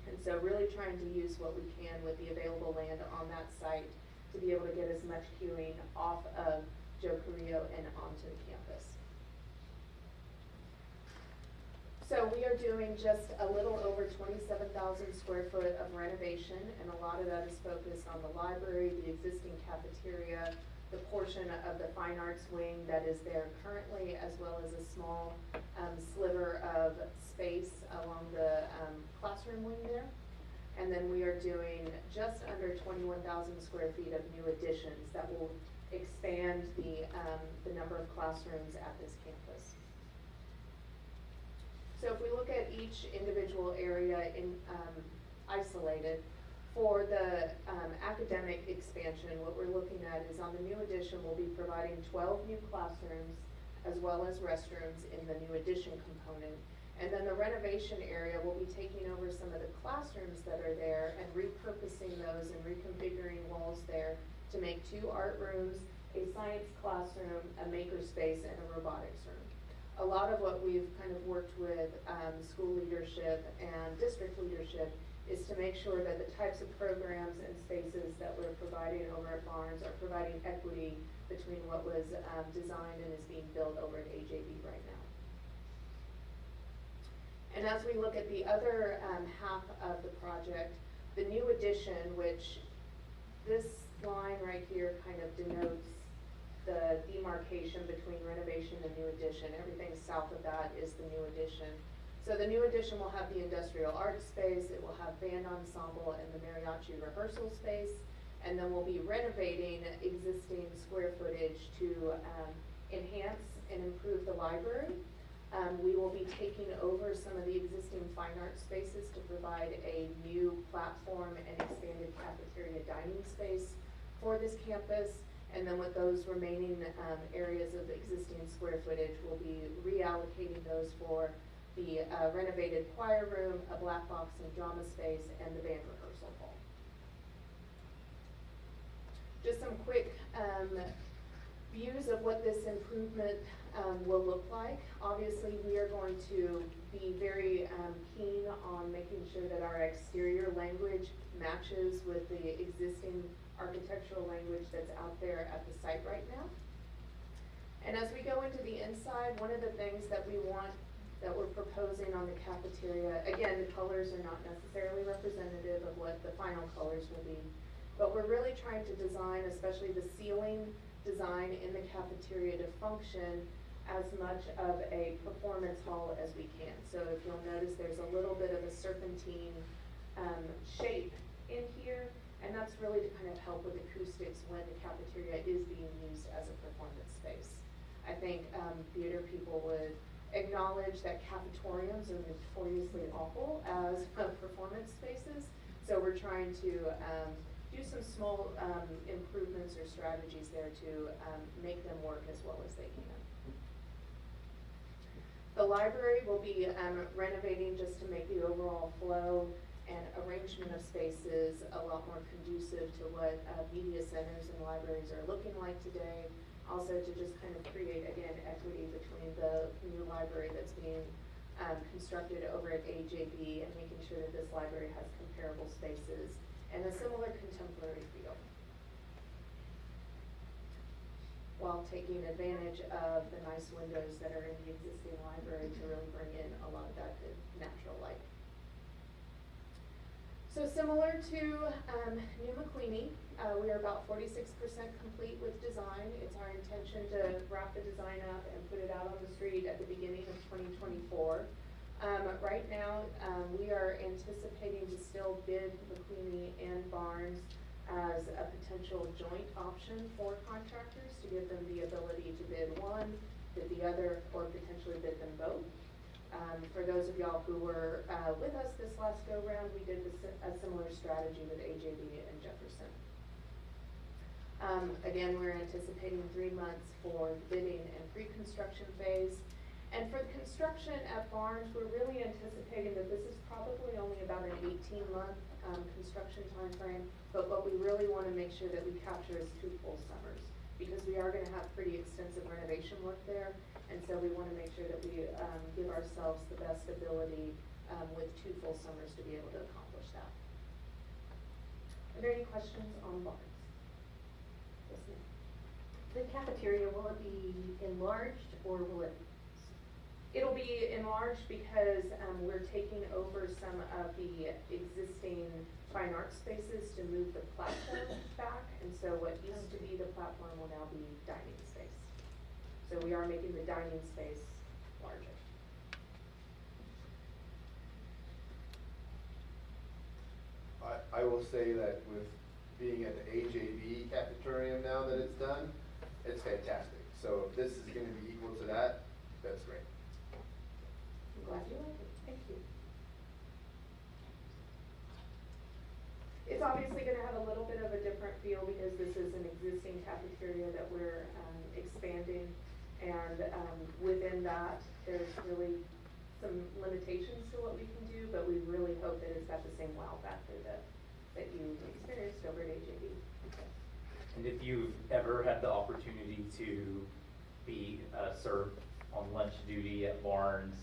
And so really trying to use what we can with the available land on that site to be able to get as much queuing off of Joe Carrillo and onto the campus. So we are doing just a little over 27,000 square foot of renovation, and a lot of that is focused on the library, the existing cafeteria, the portion of the fine arts wing that is there currently, as well as a small sliver of space along the classroom wing there. And then we are doing just under 21,000 square feet of new additions that will expand the number of classrooms at this campus. So if we look at each individual area in isolated, for the academic expansion, what we're looking at is on the new addition, we'll be providing 12 new classrooms as well as restrooms in the new addition component. And then the renovation area will be taking over some of the classrooms that are there and repurposing those and reconfiguring walls there to make 2 art rooms, a science classroom, a maker space, and a robotics room. A lot of what we've kind of worked with school leadership and district leadership is to make sure that the types of programs and spaces that we're providing over at Barnes are providing equity between what was designed and is being built over at AJB right now. And as we look at the other half of the project, the new addition, which this line right here kind of denotes the demarcation between renovation and new addition. Everything south of that is the new addition. So the new addition will have the industrial arts space, it will have band ensemble and the mariachi rehearsal space, and then we'll be renovating existing square footage to enhance and improve the library. We will be taking over some of the existing fine art spaces to provide a new platform and expanded cafeteria dining space for this campus. And then with those remaining areas of existing square footage, we'll be reallocating those for the renovated choir room, a black box and drama space, and the band rehearsal hall. Just some quick views of what this improvement will look like. Obviously, we are going to be very keen on making sure that our exterior language matches with the existing architectural language that's out there at the site right now. And as we go into the inside, one of the things that we want, that we're proposing on the cafeteria, again, the colors are not necessarily representative of what the final colors will be, but we're really trying to design, especially the ceiling design in the cafeteria, to function as much of a performance hall as we can. So if you'll notice, there's a little bit of a serpentine shape in here, and that's really to kind of help with acoustics when the cafeteria is being used as a performance space. I think theater people would acknowledge that cafetoriums are notoriously awful as performance spaces, so we're trying to do some small improvements or strategies there to make them work as well as they can. The library will be renovating just to make the overall flow and arrangement of spaces a lot more conducive to what media centers and libraries are looking like today. Also to just kind of create, again, equity between the new library that's being constructed over at AJB and making sure that this library has comparable spaces and a similar contemporary feel, while taking advantage of the nice windows that are in the existing library to really bring in a lot of that good natural light. So similar to New McQueenie, we are about 46% complete with design. It's our intention to wrap the design up and put it out on the street at the beginning of 2024. Right now, we are anticipating to still bid McQueenie and Barnes as a potential joint option for contractors to give them the ability to bid one, bid the other, or potentially bid them both. For those of y'all who were with us this last go-round, we did a similar strategy with AJB and Jefferson. Again, we're anticipating 3 months for the bidding and pre-construction phase, And for the construction at Barnes, we're really anticipating that this is probably only about an 18-month construction timeframe, but what we really want to make sure that we capture is 2 full summers, because we are going to have pretty extensive renovation work there, and so we want to make sure that we give ourselves the best ability with 2 full summers to be able to accomplish that. Are there any questions on Barnes? Yes, ma'am. The cafeteria, will it be enlarged or will it? It'll be enlarged because we're taking over some of the existing fine arts spaces to move the platform back. And so what used to be the platform will now be dining space. So we are making the dining space larger. I will say that with being at the AJB cafeteria now that it's done, it's fantastic. So if this is going to be equal to that, that's great. I'm glad you like it. Thank you. It's obviously going to have a little bit of a different feel because this is an existing cafeteria that we're expanding, and within that, there's really some limitations to what we can do, but we really hope that it's got the same wow factor that you experienced over at AJB. And if you've ever had the opportunity to be served on lunch duty at Barnes,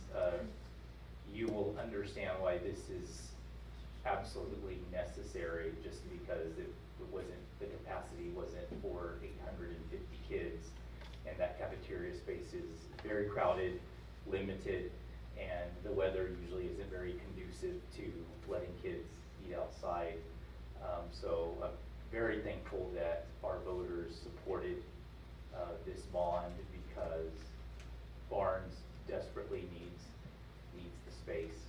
you will understand why this is absolutely necessary, just because it wasn't, the capacity wasn't for 850 kids, and that cafeteria space is very crowded, limited, and the weather usually isn't very conducive to letting kids eat outside. So I'm very thankful that our voters supported this bond, because Barnes desperately needs the space.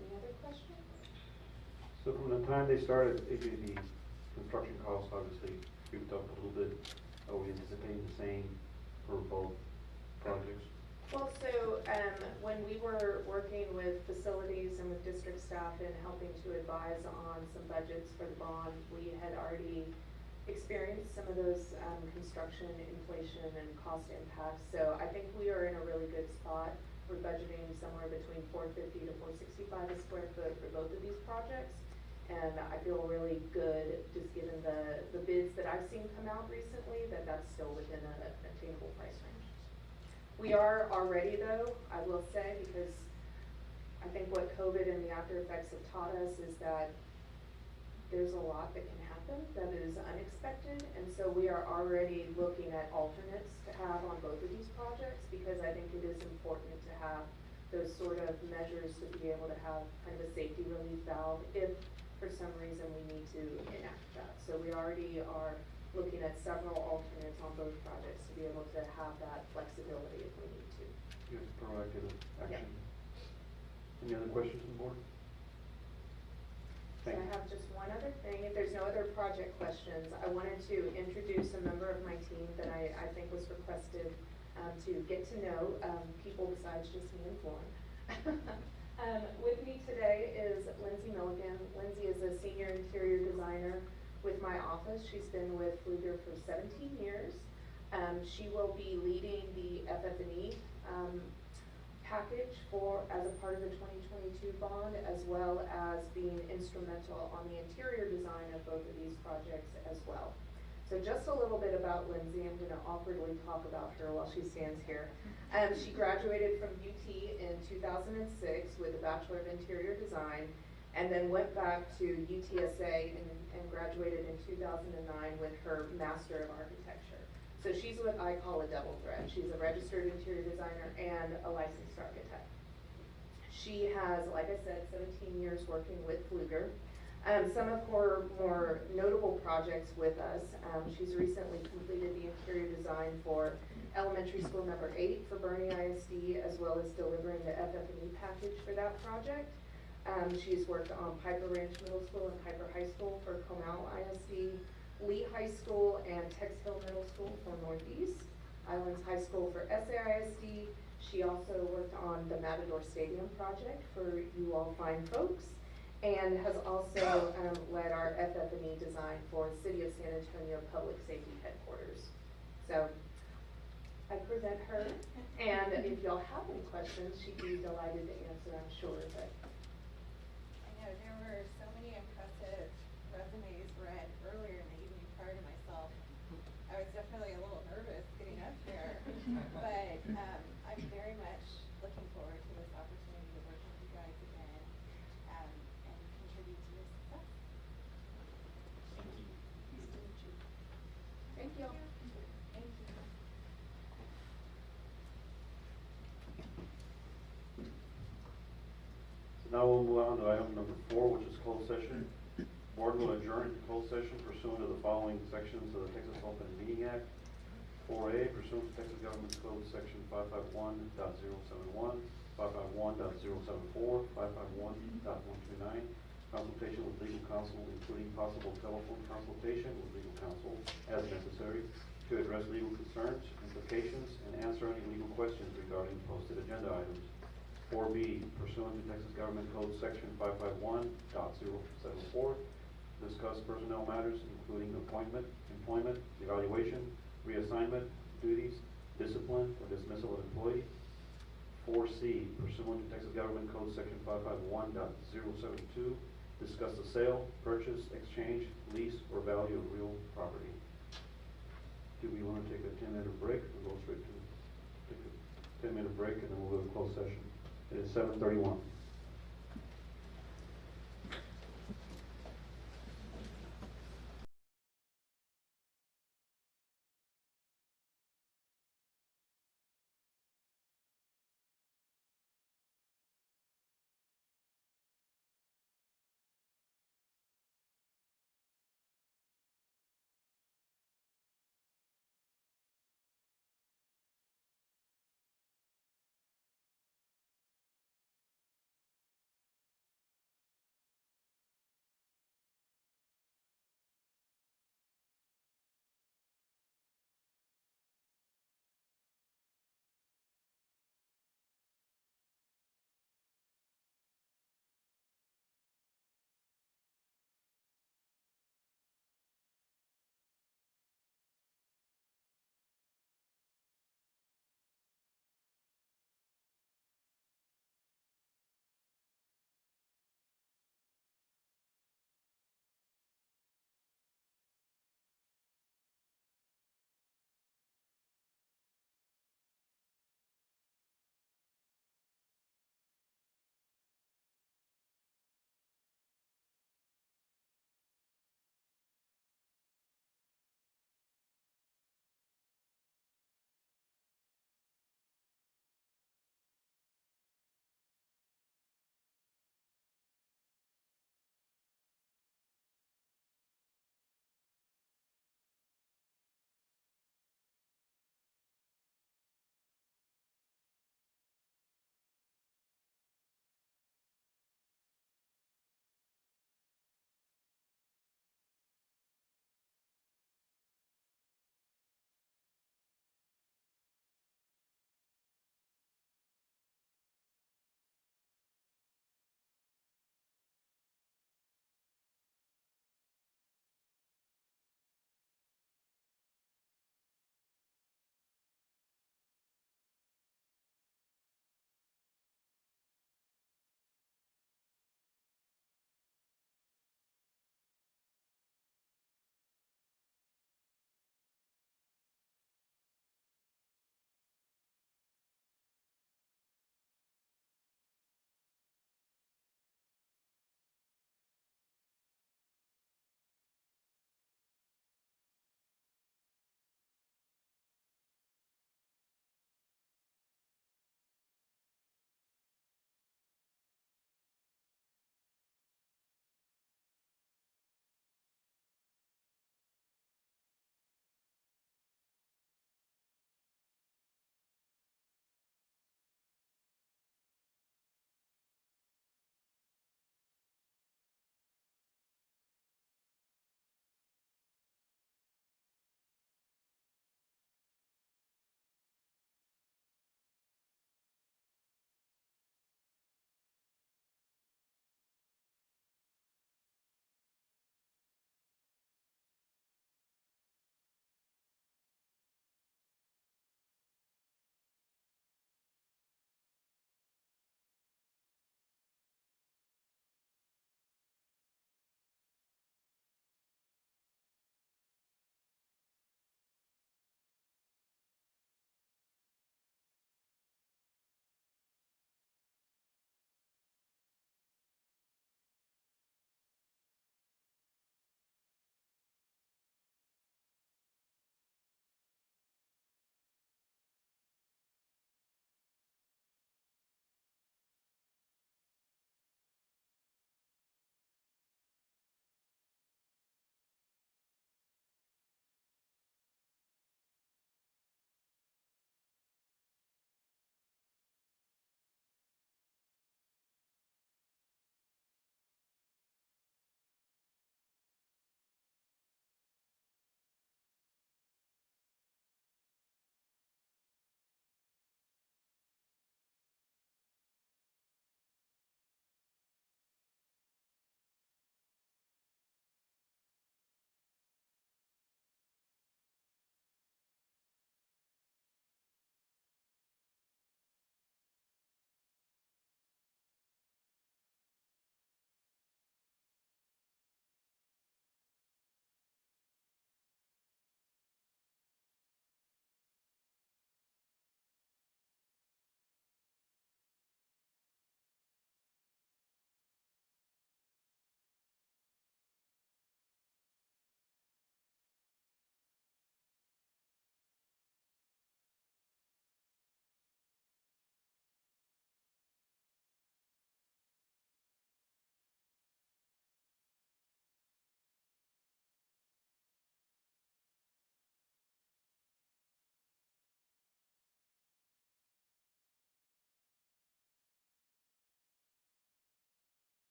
Any other questions? So from the time they started, the construction costs obviously creeped up a little bit. Are we anticipating the same for both projects? Well, so when we were working with facilities and with district staff and helping to advise on some budgets for the bond, we had already experienced some of those construction inflation and cost impacts. So I think we are in a really good spot. We're budgeting somewhere between $450 to $465 a square foot for both of these projects. And I feel really good, just given the bids that I've seen come out recently, that that's still within an attainable price range. We are already, though, I will say, because I think what COVID and the after effects have taught us is that there's a lot that can happen that is unexpected, and so we are already looking at alternates to have on both of these projects, because I think it is important to have those sort of measures to be able to have kind of a safety relief valve if for some reason we need to enact that. So we already are looking at several alternates on both projects to be able to have that flexibility if we need to. Yes, proactive action. Yeah. Any other questions on the board? So I have just one other thing. If there's no other project questions, I wanted to introduce a member of my team that I think was requested to get to know people besides just me and Lauren. With me today is Lindsay Milligan. Lindsay is a senior interior designer with my office. She's been with Fluger for 17 years. She will be leading the FF&E package as a part of the 2022 bond, as well as being instrumental on the interior design of both of these projects as well. So just a little bit about Lindsay. I'm going to awkwardly talk about her while she stands here. She graduated from UT in 2006 with a Bachelor of Interior Design, and then went back to UTSA and graduated in 2009 with her Master of Architecture. So she's what I call a double threat. She's a registered interior designer and a licensed architect. She has, like I said, 17 years working with Fluger. Some of her more notable projects with us, she's recently completed the interior design for elementary school number 8 for Bernie ISD, as well as delivering the FF&E package for that project. She's worked on Piper Ranch Middle School and Piper High School for Comal ISD, Lee High School and Tex Hill Middle School for Northeast, Islands High School for SAISD. She also worked on the Matador Stadium project for you all fine folks, and has also led our FF&E design for City of San Antonio Public Safety Headquarters. So I present her, and if y'all have any questions, she'd be delighted to answer, I'm sure, but. I know there were so many impressive resumes read earlier in the evening prior to myself. I was definitely a little nervous getting up here, but I'm very much looking forward to this opportunity to work with you guys again and contribute to your success. Thank you. Thank you. So now we'll move on to item number 4, which is closed session. Board will adjourn to closed session pursuant to the following sections of the Texas Open Meeting Act. 4A, pursuant to Texas Government Code Section 551.071, 551.074, 551.129, consultation with legal counsel, including possible telephone consultation with legal counsel as necessary to address legal concerns, implications, and answer any legal questions regarding posted agenda items. 4B, pursuant to Texas Government Code Section 551.074, discuss personnel matters including appointment, employment, evaluation, reassignment, duties, discipline, or dismissal of employee. 4C, pursuant to Texas Government Code Section 551.072, discuss the sale, purchase, exchange, lease, or value of real property. Do we want to take a 10-minute break or go straight to take a 10-minute break and then we'll go to closed session? It is 7:31.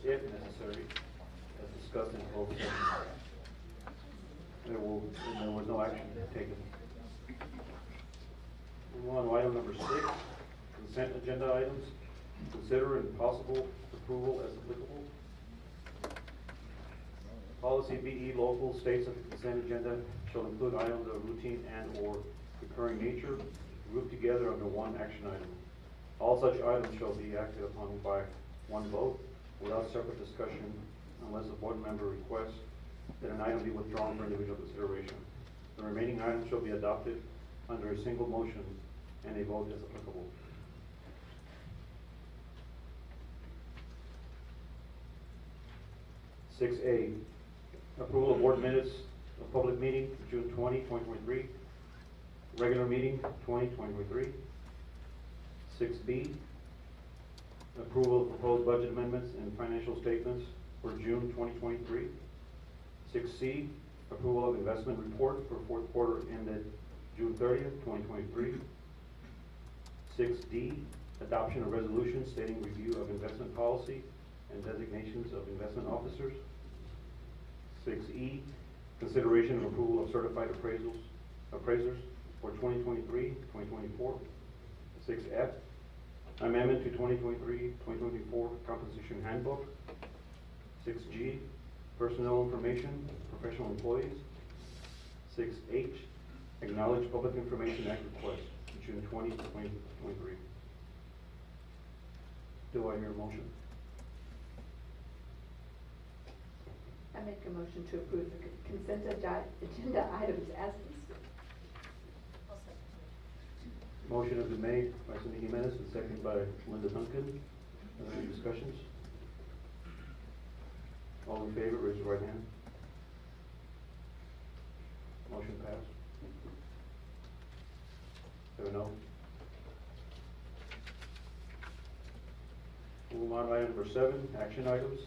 if necessary, as discussed in closed session. There was no action taken. Move on to item number 6, consent agenda items. Consider and possible approval as applicable. Policy BE local states that the consent agenda shall include items of routine and/or recurring nature grouped together under one action item. All such items shall be acted upon by one vote without separate discussion unless a board member requests that an item be withdrawn for individual consideration. The remaining items shall be adopted under a single motion and a vote as applicable. Six A, approval of board minutes of public meeting, June 20, 2023, regular meeting, 2023. 6B, approval of proposed budget amendments and financial statements for June 2023. 6C, approval of investment report for fourth quarter ended June 30th, 2023. 6D, adoption of resolution stating review of investment policy and designations of investment officers. 6E, consideration of approval of certified appraisers for 2023-2024. 6F, amendment to 2023-2024 compensation handbook. 6G, personnel information, professional employees. 6H, acknowledge Public Information Act request, June 20, 2023. Do I hear a motion? I make a motion to approve the consent agenda items as listed. Motion has been made by Cindy Jimenez and seconded by Linda Duncan. Are there any discussions? All in favor, raise your right hand. Motion passed. 7-0. Move on to item number 7, action items.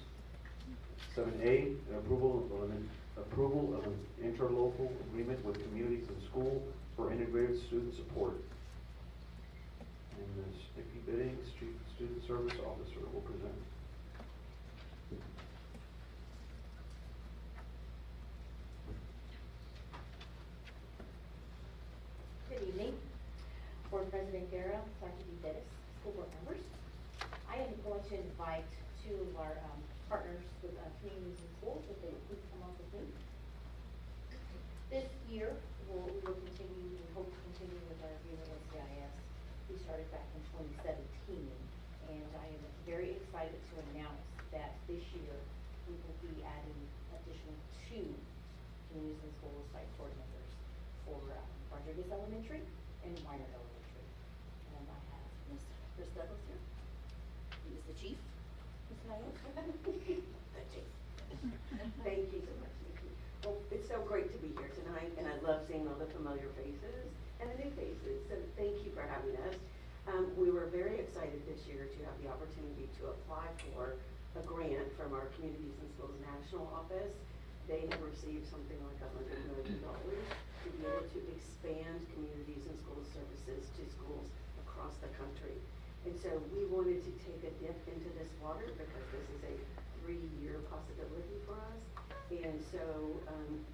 7A, approval of an interlocal agreement with communities and school for integrated student support. And Ms. Nikki Biddings, Chief Student Service Officer, will present. Good evening, Board President Guerra, Dr. Bettis, school board members. I am going to invite two of our partners with communities and schools, if they would please come up with me. This year, we will continue, we hope to continue with our agreement with CIS. We started back in 2017, and I am very excited to announce that this year we will be adding additional 2 communities and schools site board members for Rodriguez Elementary and Weiner Elementary. And I have Ms. Chris Douglas here, who is the chief. Ms. Naomi? The chief. Thank you so much, Nikki. Well, it's so great to be here tonight, and I love seeing all the familiar faces and the new faces, so thank you for having us. We were very excited this year to have the opportunity to apply for a grant from our Communities and Schools National Office. They have received something like $100 million to be able to expand communities and school services to schools across the country. And so we wanted to take a dip into this water because this is a 3-year possibility for us. And so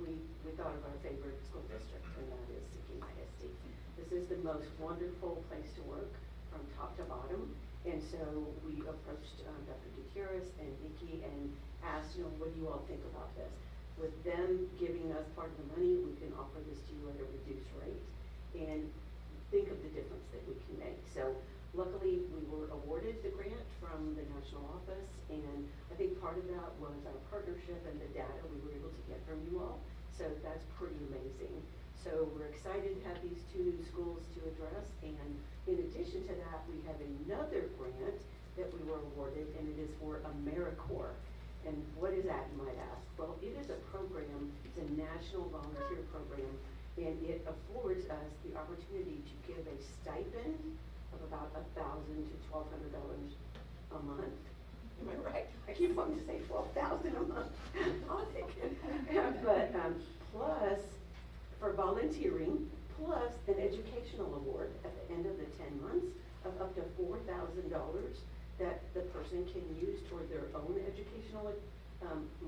we thought of our favorite school district, and that is Seguin ISD. This is the most wonderful place to work from top to bottom. And so we approached Dr. Gutierrez and Nikki and asked, what do you all think about this? With them giving us part of the money, we can offer this to you at a reduced rate and think of the difference that we can make. So luckily, we were awarded the grant from the national office, and I think part of that was our partnership and the data we were able to get from you all. So that's pretty amazing. So we're excited to have these 2 new schools to address, and in addition to that, we have another grant that we were awarded, and it is for AmeriCorps. And what is that, you might ask? Well, it is a program, it's a national volunteer program, and it affords us the opportunity to give a stipend of about $1,000 to $1,200 a month. Am I right? I keep wanting to say $12,000 a month. I'll take it. But plus, for volunteering, plus an educational award at the end of the 10 months of up to $4,000 that the person can use toward their own educational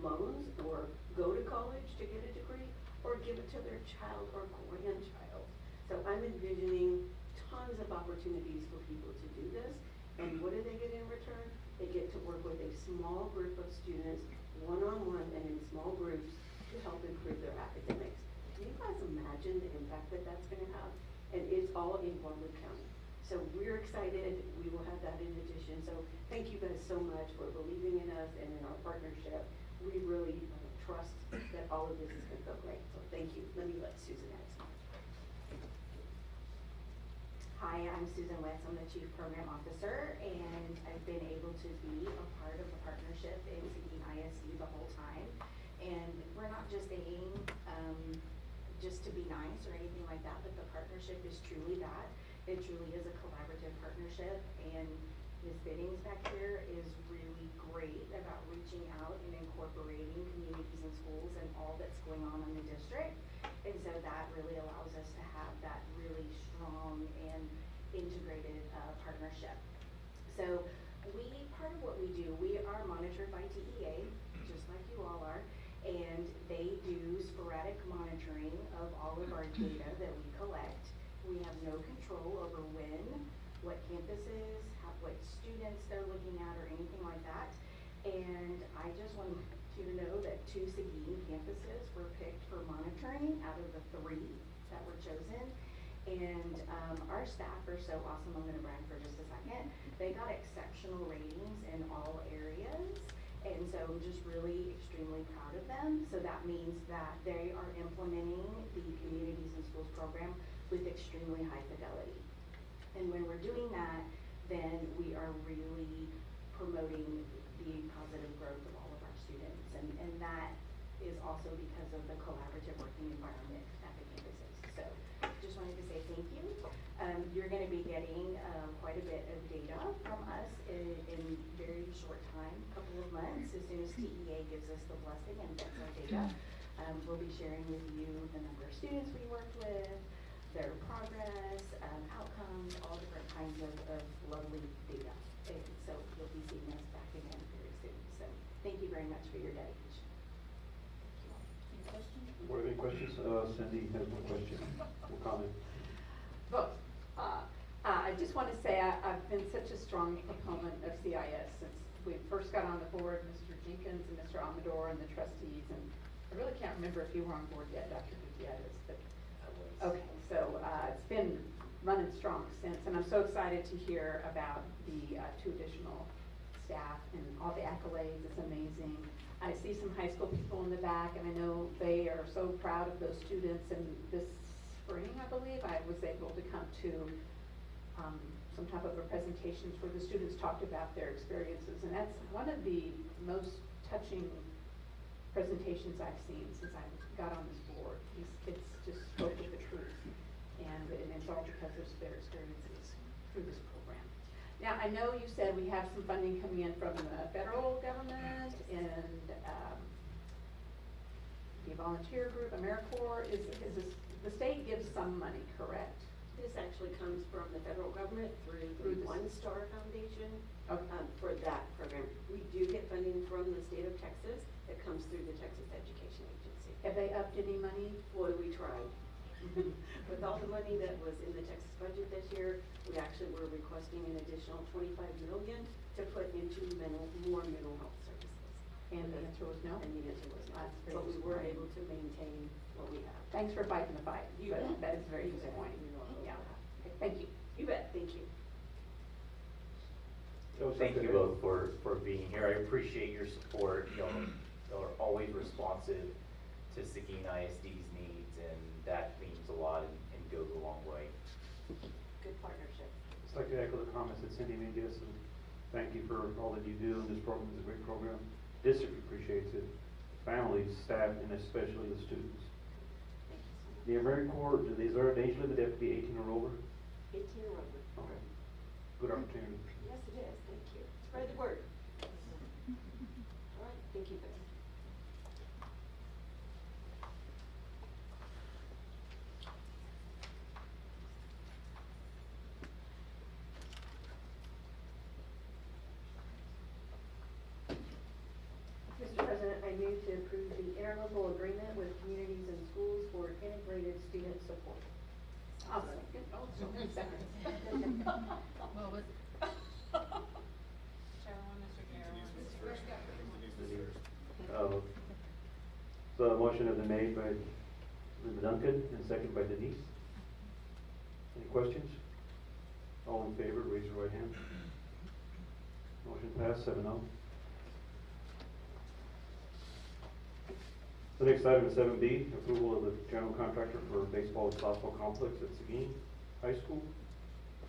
loans, or go to college to get a degree, or give it to their child or grandchild. So I'm envisioning tons of opportunities for people to do this. And what do they get in return? They get to work with a small group of students, one-on-one and in small groups, to help improve their academics. Can you guys imagine the impact that that's going to have? And it's all in Guadalupe County. So we're excited. We will have that in addition. So thank you guys so much for believing in us and in our partnership. We really trust that all of this is going to go great. So thank you. Let me let Susan add some. Hi, I'm Susan Wetz. I'm the Chief Program Officer, and I've been able to be a part of the partnership in Seguin ISD the whole time. And we're not just aiming just to be nice or anything like that, but the partnership is truly that. It truly is a collaborative partnership, and Ms. Biddings back here is really great about reaching out and incorporating communities and schools and all that's going on in the district. And so that really allows us to have that really strong and integrated partnership. So part of what we do, we are monitored by TEA, just like you all are, and they do sporadic monitoring of all of our data that we collect. We have no control over when, what campuses, what students they're looking at, or anything like that. And I just want you to know that 2 Seguin campuses were picked for monitoring out of the 3 that were chosen. And our staff are so awesome. I'm going to brag for just a second. They got exceptional ratings in all areas. And so I'm just really extremely proud of them. So that means that they are implementing the Communities and Schools program with extremely high fidelity. And when we're doing that, then we are really promoting the positive growth of all of our students. And that is also because of the collaborative working environment at the campuses. So just wanted to say thank you. You're going to be getting quite a bit of data from us in very short time, couple of months. As soon as TEA gives us the blessing and gets our data, we'll be sharing with you the number of students we worked with, their progress, outcomes, all different kinds of lovely data. And so you'll be seeing us back again very soon. So thank you very much for your dedication. Any questions? Cindy has one question or comment. Both. I just want to say I've been such a strong proponent of CIS since we first got on the board, Mr. Jenkins and Mr. Amador and the trustees, and I really can't remember if you were on board yet, Dr. Gutierrez, but okay, so it's been running strong since, and I'm so excited to hear about the 2 additional staff and all the accolades. It's amazing. I see some high school people in the back, and I know they are so proud of those students. And this spring, I believe, I was able to come to some type of a presentations where the students talked about their experiences, and that's one of the most touching presentations I've seen since I got on this board. It's just spoke with the truth, and it's all because of their experiences through this program. Now, I know you said we have some funding coming in from the federal government and the volunteer group, AmeriCorps. Is this, the state gives some money, correct? This actually comes from the federal government through the One Star Foundation. Okay. For that program. We do get funding from the state of Texas that comes through the Texas Education Agency. Have they upped any money? Boy, we tried. With all the money that was in the Texas budget this year, we actually were requesting an additional $25 million to put into more mental health services. And the answer was no? And the answer was no. That's very But we were disappointing. able to maintain what we have. Thanks for fighting the fight. You but bet. That is very You bet. disappointing. You're welcome. Yeah. Okay, thank you. You bet. Thank you. Thank you both for being here. I appreciate your support. Y'all are always responsive to Seguin ISD's needs, and that means a lot and goes a long way. Good partnership. I'd like to echo the comments that Cindy made, yes, and thank you for all that you do. This program is a great program. District appreciates it, families, staff, and especially the students. The AmeriCorps, is there an age limit? They have to be 18 or over? 18 or over. Okay. Good opportunity. Yes, it is. Thank you. Spread the word. All right. Thank you, Ben. move to approve the interlocal agreement with Communities and Schools for integrated student support. I'll second. Oh, so many seconds. What was? Whichever one Mr. Guerra wants. So the motion has been made by Linda Duncan and seconded by Denise. Any questions? All in favor, raise your right hand. Motion passed, 7-0. The next item is 7B, approval of the general contractor for baseball and softball complex at Seguin High School,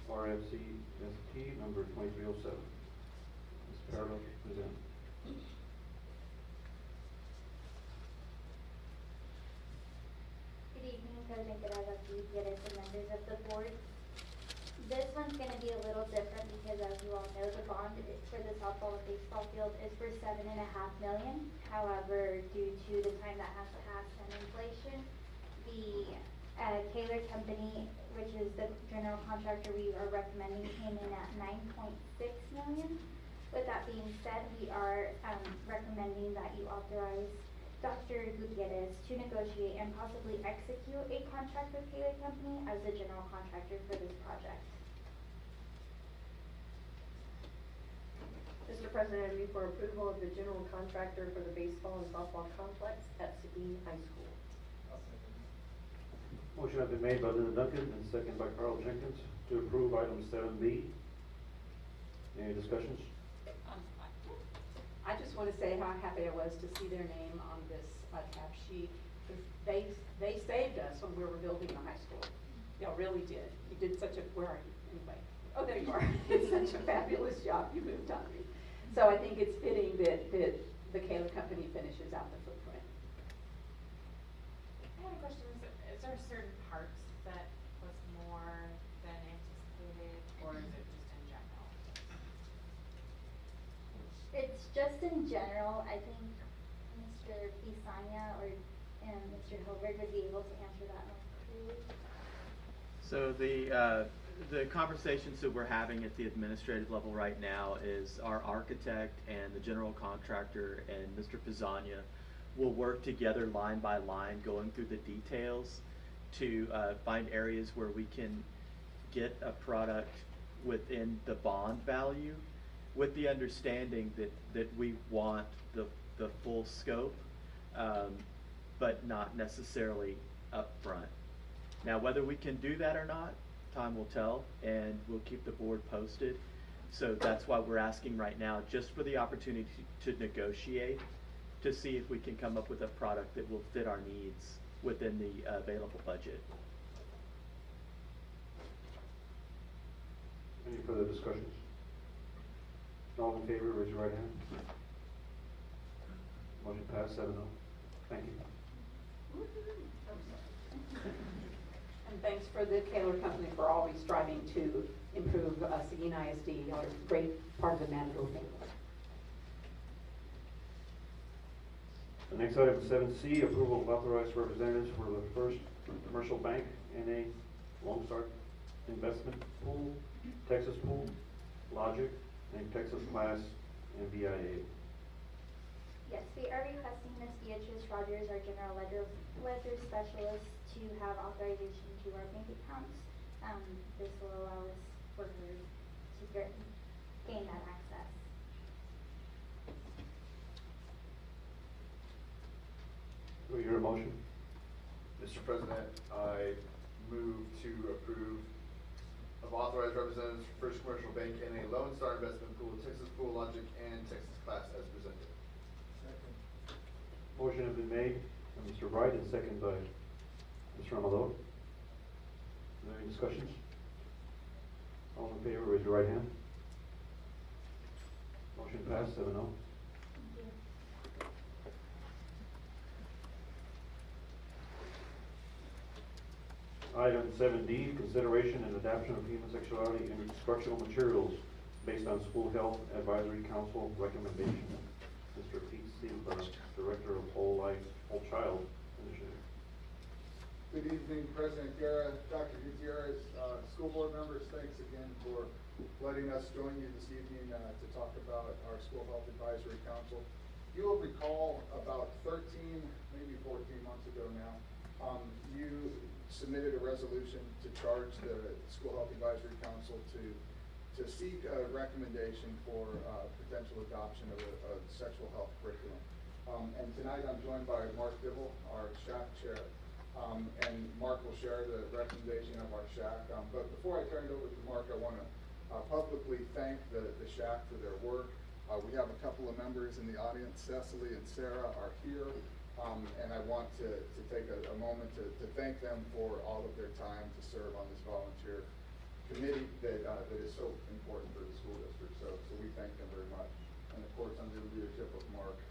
RFCST number 2307. Ms. Parado, present. Good evening, President Guerra, Gutierrez, and members of the board. This one's gonna be a little different because as you all know, the bond for the softball and baseball field is for $7.5 million. However, due to the time that has passed and inflation, the Taylor Company, which is the general contractor we are recommending, came in at $9.6 million. With that being said, we are recommending that you authorize Dr. Gutierrez to negotiate and possibly execute a contract with Taylor Company as the general contractor for this project. Mr. President, I move for approval of the general contractor for the baseball and softball complex at Seguin High School. Motion has been made by Linda Duncan and seconded by Carl Jenkins to approve item 7B. Any discussions? I just want to say how happy I was to see their name on this tab sheet. They saved us when we were building the high school. Y'all really did. You did such a, where are you? Anyway. Oh, there you are. It's such a fabulous job. You moved on me. So I think it's fitting that the Taylor Company finishes out the footprint. I had a question. Is there certain parts that was more than anticipated, or is it just in general? It's just in general. I think Mr. Pisania or Mr. Hilbert would be able to answer that more clearly. So the conversations that we're having at the administrative level right now is our architect and the general contractor and Mr. Pisania will work together line by line, going through the details to find areas where we can get a product within the bond value, with the understanding that we want the full scope, but not necessarily upfront. Now, whether we can do that or not, time will tell, and we'll keep the board posted. So that's why we're asking right now, just for the opportunity to negotiate, to see if we can come up with a product that will fit our needs within the available budget. Any further discussions? All in favor, raise your right hand. Motion passed, 7-0. Thank you. And thanks for the Taylor Company for always striving to improve Seguin ISD, a great part of the Manitoba family. The next item is 7C, approval of authorized representatives for the First Commercial Bank, NA, Lone Star Investment Pool, Texas Pool, Logic, and Texas Class, and BIA. Yes, we are requesting Ms. Beatrice Rogers, our general ledger specialist, to have authorization to our bank accounts. This will allow us for her to gain that access. Do we hear a motion? Mr. President, I move to approve of authorized representatives for First Commercial Bank and a Lone Star Investment Pool, Texas Pool Logic, and Texas Class as presented. Second. Motion has been made by Mr. Wright and seconded by Mr. Amador. Are there any discussions? All in favor, raise your right hand. Motion passed, 7-0. Item 7D, consideration and adoption of human sexuality in instructional materials based on School Health Advisory Council recommendation. Mr. Pete Silva, Director of Whole Life, Whole Child Initiative. Good evening, President Guerra, Dr. Gutierrez, school board members, thanks again for letting us join you this evening to talk about our School Health Advisory Council. You will recall about 13, maybe 14 months ago now, you submitted a resolution to charge the School Health Advisory Council to seek a recommendation for potential adoption of a sexual health curriculum. And tonight I'm joined by Mark Dibble, our SHAC chair, and Mark will share the recommendation of our SHAC. But before I turn it over to Mark, I want to publicly thank the SHAC for their work. We have a couple of members in the audience, Cecily and Sarah are here, and I want to take a moment to thank them for all of their time to serve on this volunteer committee that is so important for the school district. So we thank them very much. And of course, under the leadership of Mark,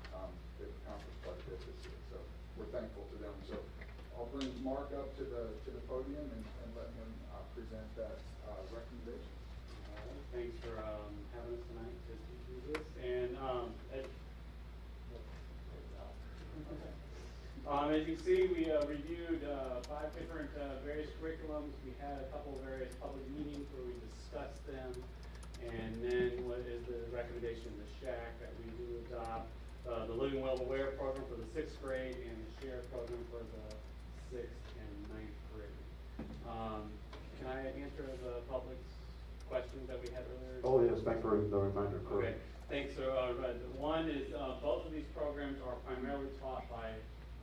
they've accomplished quite a bit this year. So we're thankful to them. So I'll bring Mark up to the podium and let him present that recommendation. All right. Thanks for having us tonight to do this. And as you see, we reviewed 5 different various curriculums. We had a couple of various public meetings where we discussed them. And then what is the recommendation of the SHAC that we do adopt the Living Well Aware program for the 6th grade and the SHARE program for the 6th and 9th grade. Can I answer the public's questions that we had earlier? Oh, yes, thanks for the reminder. Okay, thanks. So one is both of these programs are primarily taught by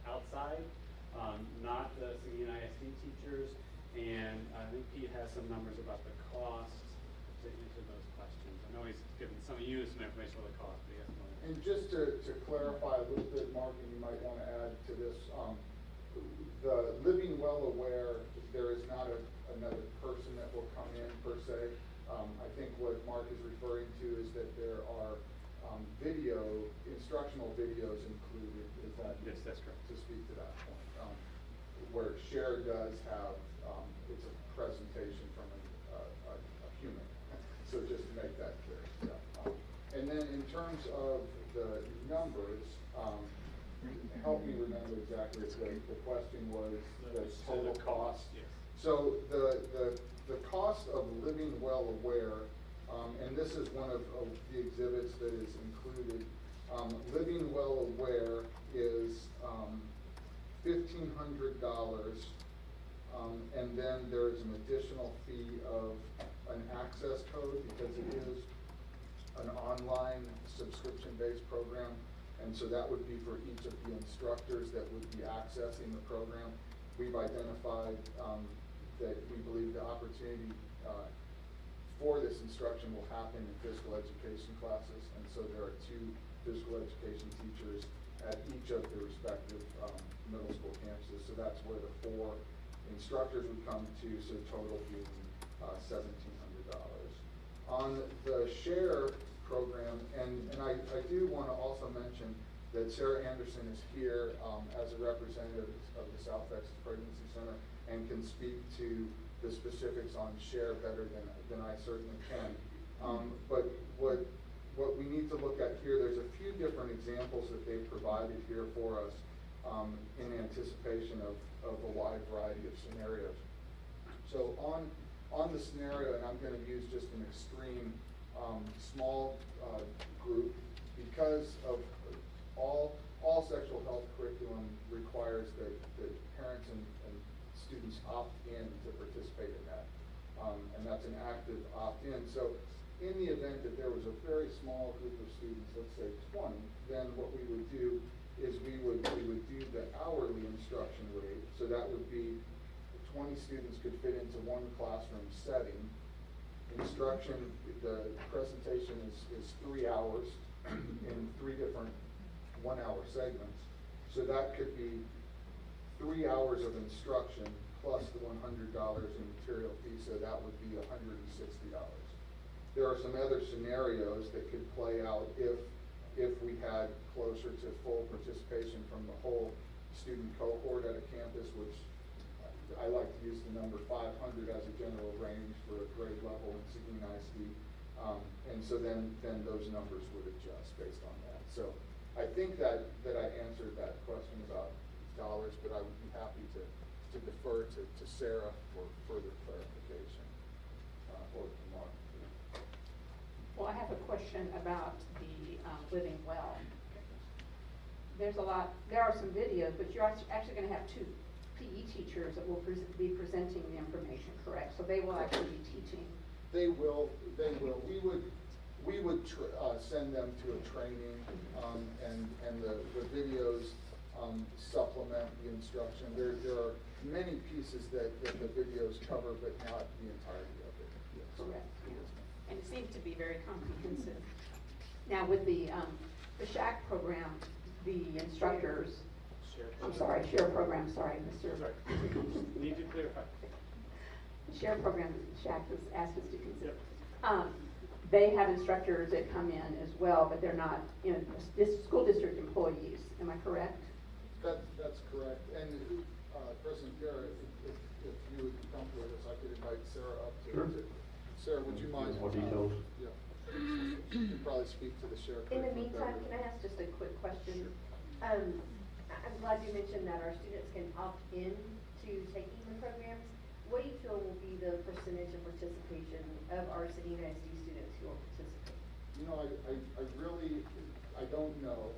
outside, not the Seguin ISD teachers, and I think Pete has some numbers about the cost to answer those questions. I know he's given some of you some information on the cost, but he has more. And just to clarify a little bit, Mark, and you might want to add to this, the Living Well Aware, there is not another person that will come in per se. I think what Mark is referring to is that there are instructional videos included. Is that? Yes, that's correct. To speak to that point, where SHARE does have, it's a presentation from a human. So just to make that clear. Yeah. And then in terms of the numbers, help me remember exactly what the question was, the total cost. Yes. So the cost of Living Well Aware, and this is one of the exhibits that is included. Living Well Aware is $1,500, and then there's an additional fee of an access code because it is an online subscription-based program, and so that would be for each of the instructors that would be accessing the program. We've identified that we believe the opportunity for this instruction will happen in physical education classes, and so there are 2 physical education teachers at each of the respective middle school campuses, so that's where the 4 instructors would come to, so total being $1,700. On the SHARE program, and I do want to also mention that Sarah Anderson is here as a representative of the South Texas Pregnancy Center and can speak to the specifics on SHARE better than I certainly can. But what we need to look at here, there's a few different examples that they've provided here for us in anticipation of a wide variety of scenarios. So on the scenario, and I'm going to use just an extreme small group, because of all sexual health curriculum requires that parents and students opt in to participate in that, and that's an active opt-in. So in the event that there was a very small group of students, let's say 20, then what we would do is we would do the hourly instruction rate. So that would be 20 students could fit into one classroom setting. Instruction, the presentation is 3 hours in 3 different 1-hour segments. So that could be 3 hours of instruction plus the $100 in material fee, so that would be $160. There are some other scenarios that could play out if we had closer to full participation from the whole student cohort at a campus, which I like to use the number 500 as a general range for a grade level in Seguin ISD. And so then those numbers would adjust based on that. So I think that I answered that question about dollars, but I would be happy to defer to Sarah for further clarification, or to Mark. Well, I have a question about the Living Well. there are some videos, but you're actually gonna have two PE teachers that will be presenting the information, correct? So they will actually be teaching. They will. We would send them to a training, and the videos supplement the instruction. There are many pieces that the videos cover, but not the entirety of it. Yes. Correct. And it seems to be very comprehensive. Now with the SHAC program, the instructors, share program, sorry, Mr. Need to clarify. Share program SHAC has asked us to consider. They have instructors that come in as well, but they're not, school district employees. Am I correct? That's correct. And President Garrett, if you would be comfortable with this, I could invite Sarah up to. Sure. Sarah, would you mind? More details? Yeah. You could probably speak to the share. In the meantime, can I ask just a quick question? I'm glad you mentioned that our students can opt in to taking the programs. What do you feel will be the percentage of participation of our Seguin ISD students who will participate? You know, I don't know,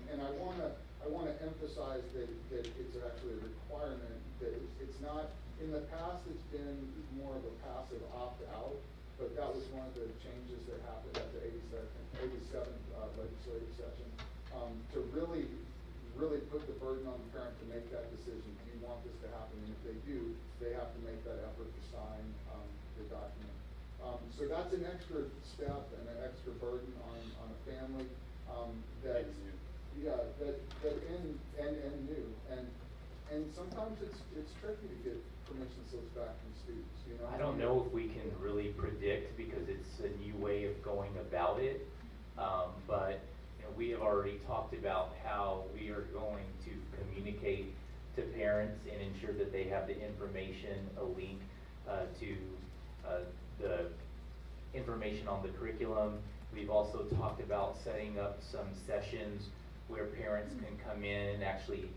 and I wanna emphasize that it's actually a requirement, that it's not, in the past it's been more of a passive opt-out, but that was one of the changes that happened at the 87th legislative session, to really put the burden on the parent to make that decision. Do you want this to happen? And if they do, they have to make that effort to sign the document. So that's an extra step and an extra burden on a family that new. And sometimes it's tricky to get permission slips back from students. You know. I don't know if we can really predict because it's a new way of going about it, but we have already talked about how we are going to communicate to parents and ensure that they have the information, a link to the information on the curriculum. We've also talked about setting up some sessions where parents can come in and actually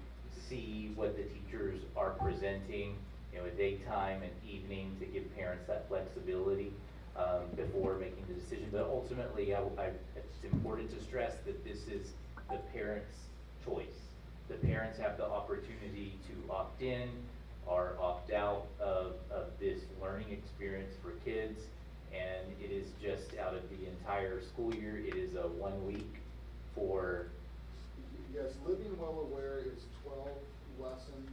see what the teachers are presenting, a daytime and evening to give parents that flexibility before making the decision. But ultimately, it's important to stress that this is the parents' choice. The parents have the opportunity to opt in or opt out of this learning experience for kids, and it is just out of the entire school year. It is a 1 week for. Yes, Living Well Aware is 12 lessons,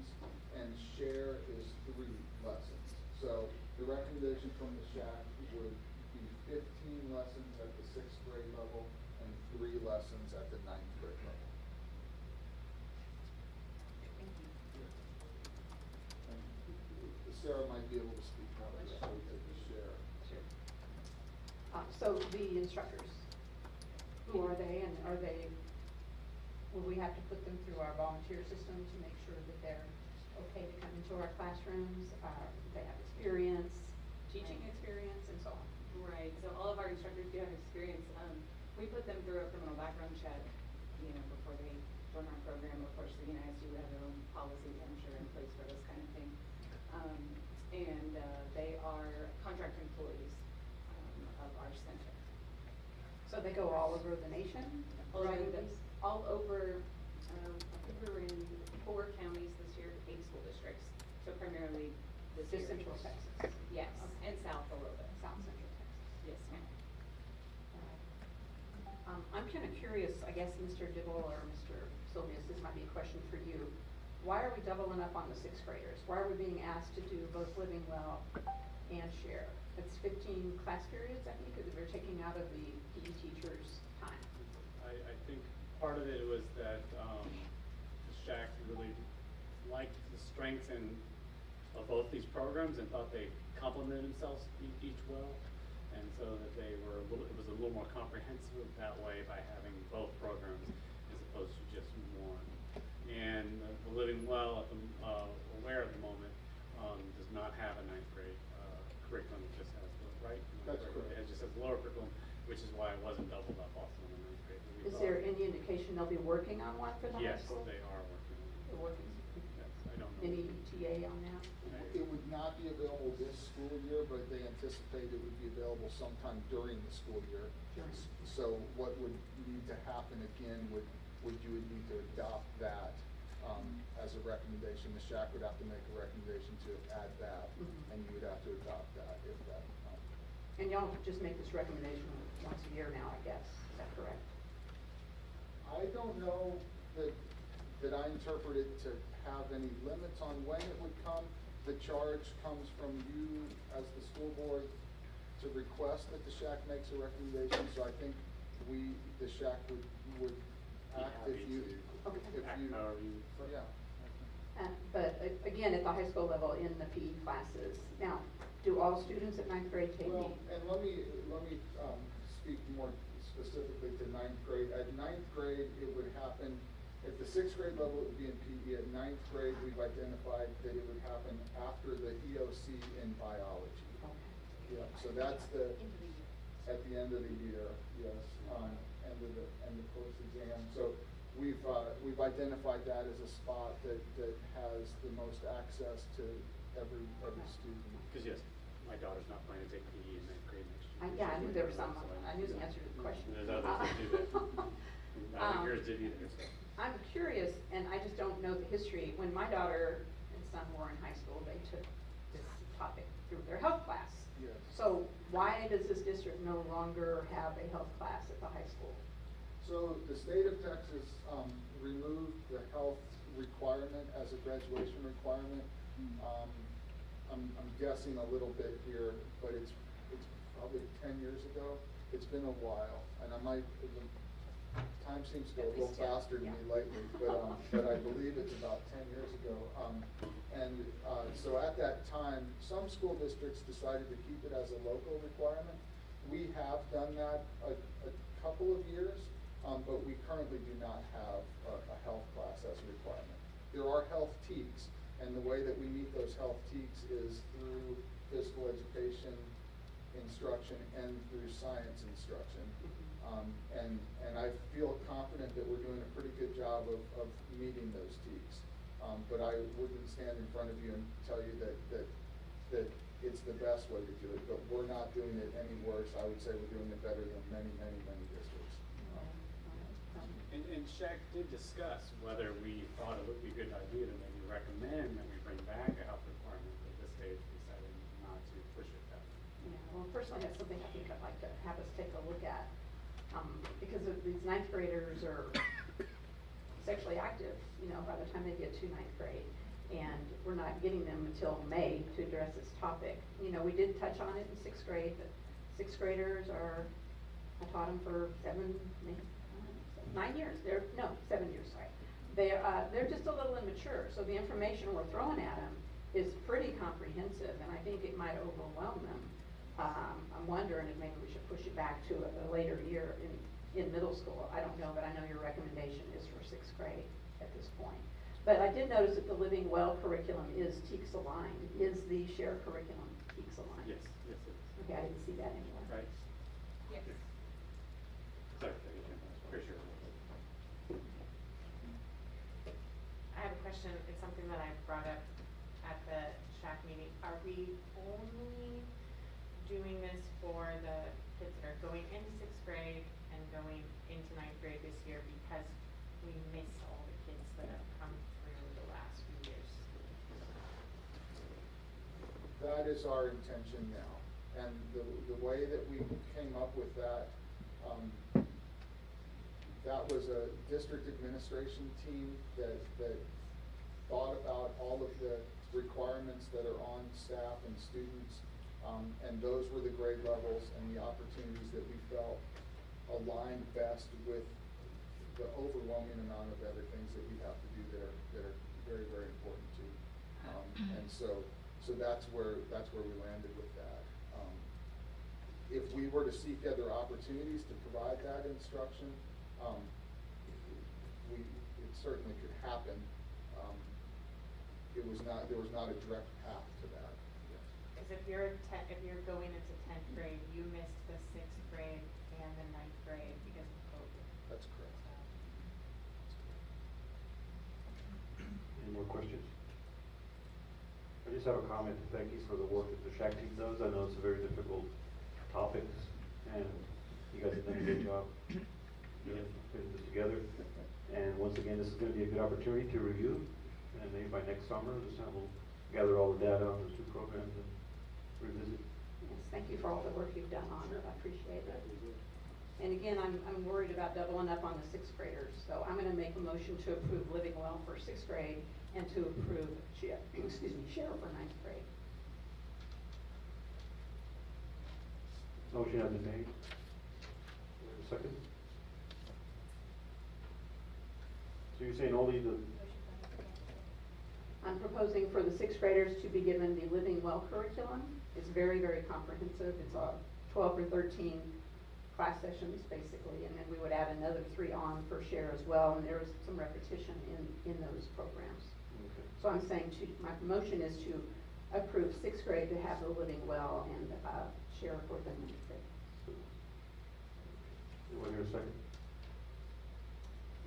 and Share is 3 lessons. So the recommendation from the SHAC would be 15 lessons at the 6th grade level and 3 lessons at the 9th grade level. Thank you. And Sarah might be able to speak more directly to the Share. Sure. So the instructors, who are they, and will we have to put them through our volunteer system to make sure that they're okay to come into our classrooms? They have experience, teaching experience, and so on. Right, so all of our instructors do have experience. We put them through a criminal background check, before they join our program. Of course, the ISD would have their own policies, I'm sure, in place for this kind of thing. And they are contract employees of our center. So they go all over the nation? All over, I think we were in 4 counties this year, 8 school districts. So primarily this year. Just Central Texas? Yes, Okay. and south a little bit. South Central Texas. Yes, ma'am. I'm kind of curious, I guess, Mr. Dibble or Mr. Silvius, this might be a question for you. Why are we doubling up on the 6th graders? Why are we being asked to do both Living Well and Share? It's 15 class periods, I think, that we're taking out of the PE teachers' time. I think part of it was that the SHAC really liked the strength of both these programs and thought they complemented themselves each well, and so that it was a little more comprehensive that way by having both programs as opposed to just one. And the Living Well at the Aware at the moment does not have a 9th grade curriculum. It just has That's correct. It just has lower curriculum, which is why it wasn't doubled up also in the 9th grade. Is there any indication they'll be working on one for the high school? Yes, they are working on it. They're working. Yes, I don't know. Any ETA on that? It would not be available this school year, but they anticipate it would be available sometime during the school year. Sure. So what would need to happen again would you would need to adopt that as a recommendation. The SHAC would have to make a recommendation to add that, and you would have to adopt that if that. And y'all just make this recommendation once a year now, I guess, is that correct? I don't know that I interpret it to have any limits on when it would come. The charge comes from you as the school board to request that the SHAC makes a recommendation, so I think the SHAC would act if you, yeah. But again, at the high school level in the PE classes, now, do all students at ninth grade take Well, PE? and let me speak more specifically to ninth grade. At ninth grade, it would happen, at the sixth grade level, it would be in PE. At ninth grade, we've identified that it would happen after the EOC in biology. Okay. Yeah, so that's at the end of the year, yes, end of course exam. So we've identified that as a spot that has the most access to every student. Because yes, my daughter's not planning to take PE in ninth grade next year. Yeah, I knew there was some, I knew the answer to the question. There's others that do that. I think yours did either, so. I'm curious, and I just don't know the history. When my daughter and son were in high school, they took this topic through their health class. Yes. So why does this district no longer have a health class at the high school? So the state of Texas removed the health requirement as a graduation requirement. I'm guessing a little bit here, but it's probably 10 years ago. It's been a while, and time seems to go a little faster to me lately, but I believe it's about 10 years ago. So at that time, some school districts decided to keep it as a local requirement. We have done that a couple of years, but we currently do not have a health class as a requirement. There are health TEKs, and the way that we meet those health TEKs is through physical education instruction and through science instruction. And I feel confident that we're doing a pretty good job of meeting those TEKs. But I wouldn't stand in front of you and tell you that it's the best way to do it, but we're not doing it any worse. I would say we're doing it better than many districts. And SHAC did discuss whether we thought it would be a good idea to maybe recommend that we bring back a health requirement, but at this stage we decided not to push it that way. Yeah, well, personally, that's something I think I'd like to have us take a look at. Because of these ninth graders are sexually active, by the time they get to ninth grade. And we're not getting them until May to address this topic. We did touch on it in sixth grade, but sixth graders I taught them for 7 years. 7 years, sorry. They're just a little immature, so the information we're throwing at them is pretty comprehensive, and I think it might overwhelm them. I'm wondering if maybe we should push it back to a later year in middle school. I don't know, but I know your recommendation is for sixth grade at this point. But I did notice that the Living Well curriculum is TEKS aligned. Is the shared curriculum TEKS aligned? Yes, it is. Okay, I didn't see that anywhere. Right? Yes. Sorry, pretty sure. I have a question. It's something that I brought up at the SHAC meeting. Are we only doing this for the kids that are going into sixth grade and going into ninth grade this year because we missed all the kids that have come through the last few years? That is our intention now. And the way that we came up with that, that was a district administration team that thought about all of the requirements that are on staff and students, and those were the grade levels and the opportunities that we felt aligned best with the overwhelming amount of other things that we have to do that are very, very important too. And so that's where we landed with that. If we were to seek other opportunities to provide that instruction, it certainly could happen. There was not a direct path to that. Because if you're going into 10th grade, you missed the 6th grade and the 9th grade because of COVID. That's correct. Any more questions? I just have a comment to thank you for the work that the SHAC team does. I know it's a very difficult topic, and you guys have done a good job putting this together. And once again, this is gonna be a good opportunity to review, and maybe by next summer, this time we'll gather all the data on those two programs and revisit. Yes, thank you for all the work you've done on it, I appreciate it. And again, I'm worried about doubling up on the sixth graders, so I'm gonna make a motion to approve Living Well for sixth grade and to approve Cheryl for ninth grade. Motion has been made. Do we have a second? So you're saying only the, I'm proposing for the sixth graders to be given the Living Well curriculum. It's very, very comprehensive. It's 12 or 13 class sessions, basically, and then we would add another 3 on for share as well, and there is some repetition in those programs. okay. So I'm saying my motion is to approve sixth grade to have the Living Well and share for the ninth grade. Do I hear a second?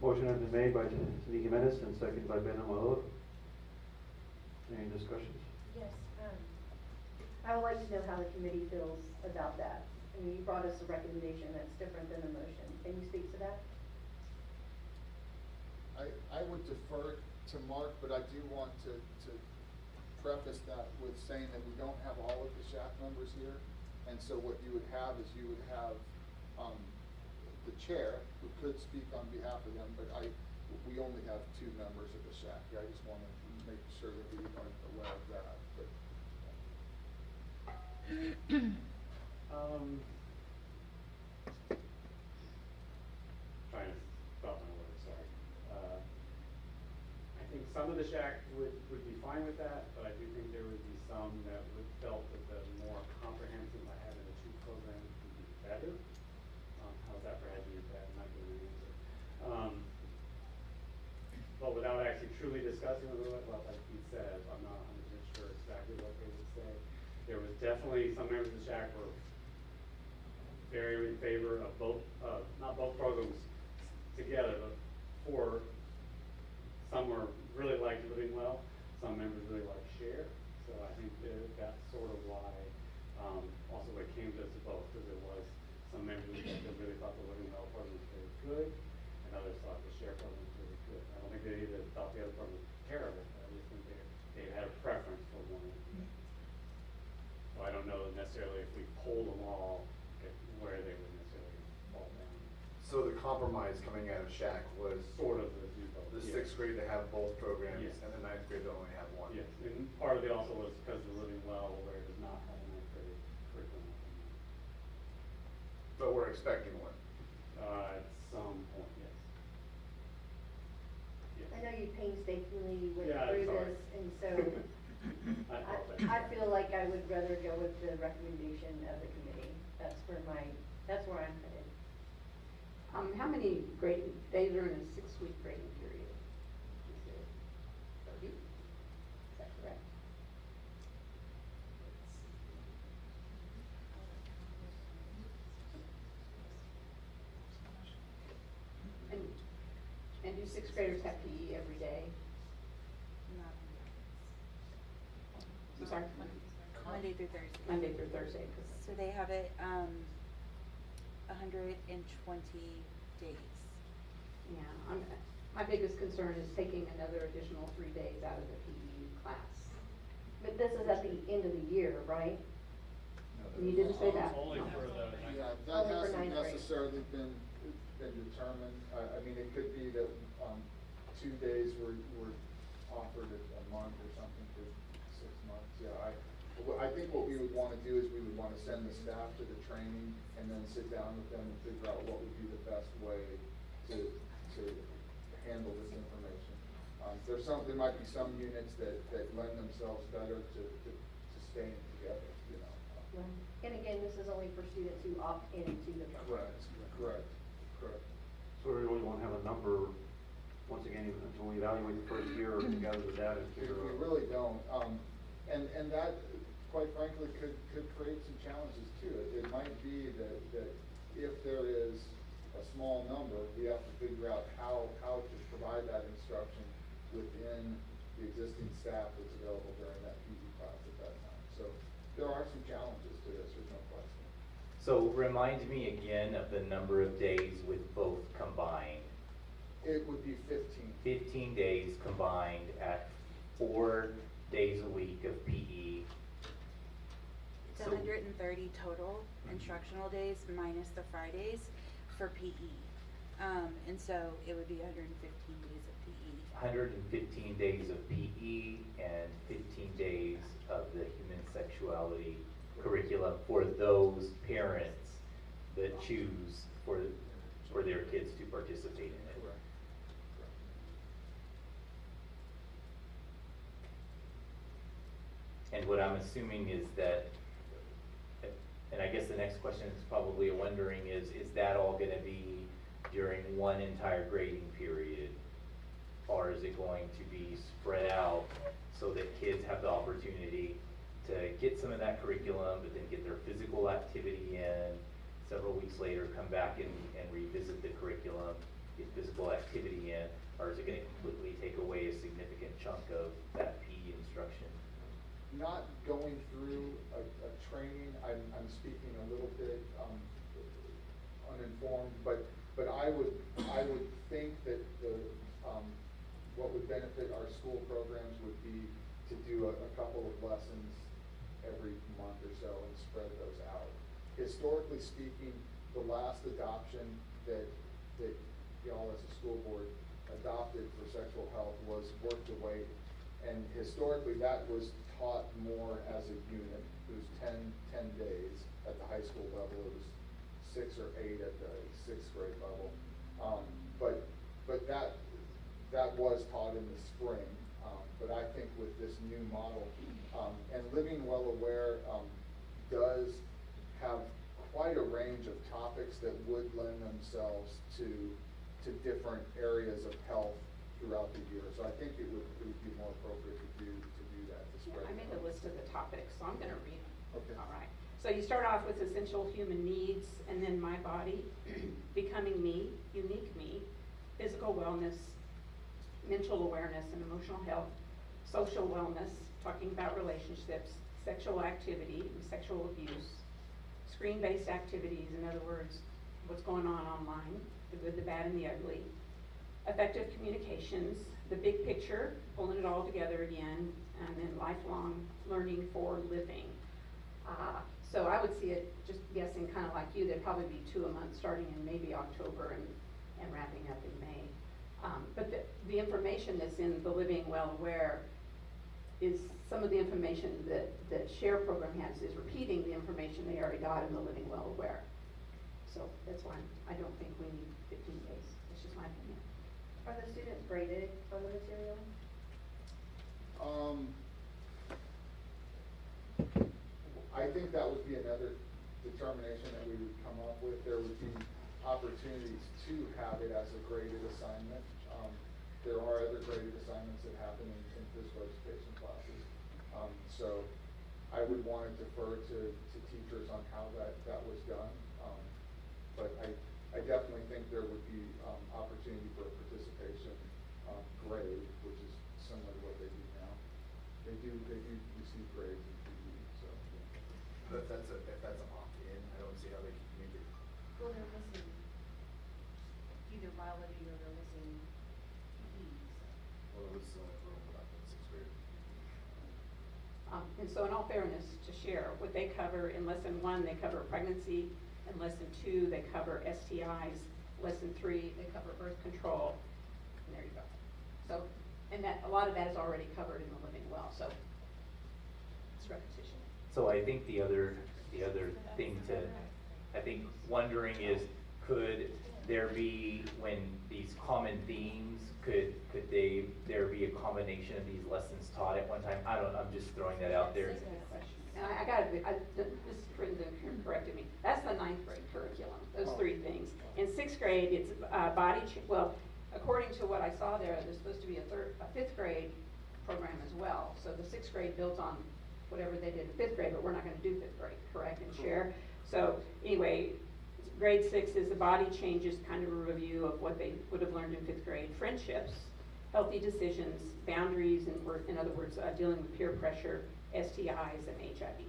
Motion has been made by Cindy Jimenez and seconded by Ben Amador. Any discussions? Yes, I would like to know how the committee feels about that. I mean, you brought us a recommendation that's different than a motion. Can you speak to that? I would defer to Mark, but I do want to preface that with saying that we don't have all of the SHAC members here. And so what you would have is you would have the chair who could speak on behalf of them, but we only have 2 members of the SHAC. I just want to make sure that we are aware of that. But, Trying to stop my words, sorry. I think some of the SHAC would be fine with that, but I do think there would be some that would felt that the more comprehensive by having the 2 programs would be better. How's that for hedging your bet? I'm not giving an answer. But without actually truly discussing it, well, like Pete said, I'm not 100% sure exactly what they would say. There was definitely some members of the SHAC were very in favor of both, not both programs together, but for some were really liked Living Well, some members really liked Share. So I think that's sort of why, also what came to us both, because there was some members that really thought the Living Well program was very good, and others thought the Share program was really good. I don't think they either thought the other program was terrible, but I just think they had a preference for one. So I don't know necessarily if we pulled them all, where they would necessarily fall down. So the compromise coming out of SHAC was Sort of the the 6th grade to have both programs, Yes. and the 9th grade to only have one. Yes, and part of it also was because of Living Well, where it does not have a ninth grade curriculum. But we're expecting one. At some point, yes. Yes. I know you painstakingly went Yeah, I'm through sorry. this, and so I I feel like I would rather go with the recommendation of the committee. That's where I'm headed. How many days are in a 6-week grading period? Is it 30? Is that correct? And do 6th graders have PE every day? I'm sorry? Monday through Thursday. Monday through Thursday. 'Cause So they have it, 120 days. Yeah, my biggest concern is taking another additional 3 days out of the PE class. But this is at the end of the year, right? You didn't say that. Only for the. Yeah, that Only for hasn't ninth grade. necessarily been determined. I mean, it could be that 2 days were offered a month or something for 6 months. Yeah, I think what we would want to do is we would want to send the staff to the training and then sit down with them and figure out what would be the best way to handle this information. There might be some units that lend themselves better to staying together, you know. And again, this is only for students who opt into the program. Correct. So we really won't have a number, once again, even until we evaluate the first year and gather the data and figure We out. really don't, and that, quite frankly, could create some challenges too. It might be that if there is a small number, we have to figure out how to provide that instruction within the existing staff that's available during that PE class at that time. So there are some challenges to this, there's no question. So remind me again of the number of days with both combined. It would be 15. 15 days combined at 4 days a week of PE. It's So- 130 total instructional days minus the Fridays for PE. And so it would be 115 days of PE. 115 days of PE and 15 days of the human sexuality curriculum for those parents that choose for their kids to participate in it. Correct. And what I'm assuming is that, and I guess the next question is probably wondering is that all gonna be during one entire grading period? Or is it going to be spread out so that kids have the opportunity to get some of that curriculum, but then get their physical activity in, several weeks later come back and revisit the curriculum, get physical activity in? Or is it gonna completely take away a significant chunk of that PE instruction? Not going through a training, I'm speaking a little bit uninformed, but I would think that what would benefit our school programs would be to do a couple of lessons every month or so and spread those out. Historically speaking, the last adoption that y'all as a school board adopted for sexual health was Work the Weight. And historically, that was taught more as a unit. It was 10 days at the high school level. It was 6 or 8 at the 6th grade level. But that was taught in the spring. But I think with this new model, and Living Well Aware does have quite a range of topics that would lend themselves to different areas of health throughout the year. So I think it would be more appropriate to do that, to spread. I made the list of the topics, so I'm gonna read them. Okay. All right. So you start off with essential human needs, and then my body, becoming me, unique me, physical wellness, mental awareness and emotional health, social wellness, talking about relationships, sexual activity and sexual abuse, screen-based activities, in other words, what's going on online, the good, the bad, and the ugly, effective communications, the big picture, pulling it all together again, and then lifelong learning for living. So I would see it, just guessing kind of like you, there'd probably be 2 a month starting in maybe October and wrapping up in May. But the information that's in the Living Well Aware is some of the information that SHARE program has is repeating the information they already got in the Living Well Aware. So that's why I don't think we need 15 days. That's just my opinion. Are the students graded on the material? I think that would be another determination that we would come up with. There would be opportunities to have it as a graded assignment. There are other graded assignments that happen in physical education classes. So I would want to defer to teachers on how that was done. But I definitely think there would be opportunity for a participation grade, which is similar to what they do now. They do receive grades in PE, so. But if that's an opt-in, I don't see how they can make it. Well, they're missing either biology or they're missing PE. Well, it was about in 6th grade. And so in all fairness to SHARE, what they cover in lesson 1, they cover pregnancy. In lesson 2, they cover STIs. Lesson 3, they cover birth control. And there you go. So, and that a lot of that is already covered in the Living Well. So it's repetition. So I think the other thing I think wondering is, could there be, when these common themes, could there be a combination of these lessons taught at one time? I'm just throwing that out there. And I gotta be, this Brenda corrected me. That's the 9th grade curriculum, those 3 things. In 6th grade, it's well, according to what I saw there's supposed to be a 5th grade program as well. So the 6th grade builds on whatever they did in 5th grade, but we're not gonna do 5th grade, correct, and SHARE. So anyway, grade 6 is the body changes, kind of a review of what they would have learned in 5th grade. Friendships, healthy decisions, boundaries, and in other words, dealing with peer pressure, STIs, and HIV.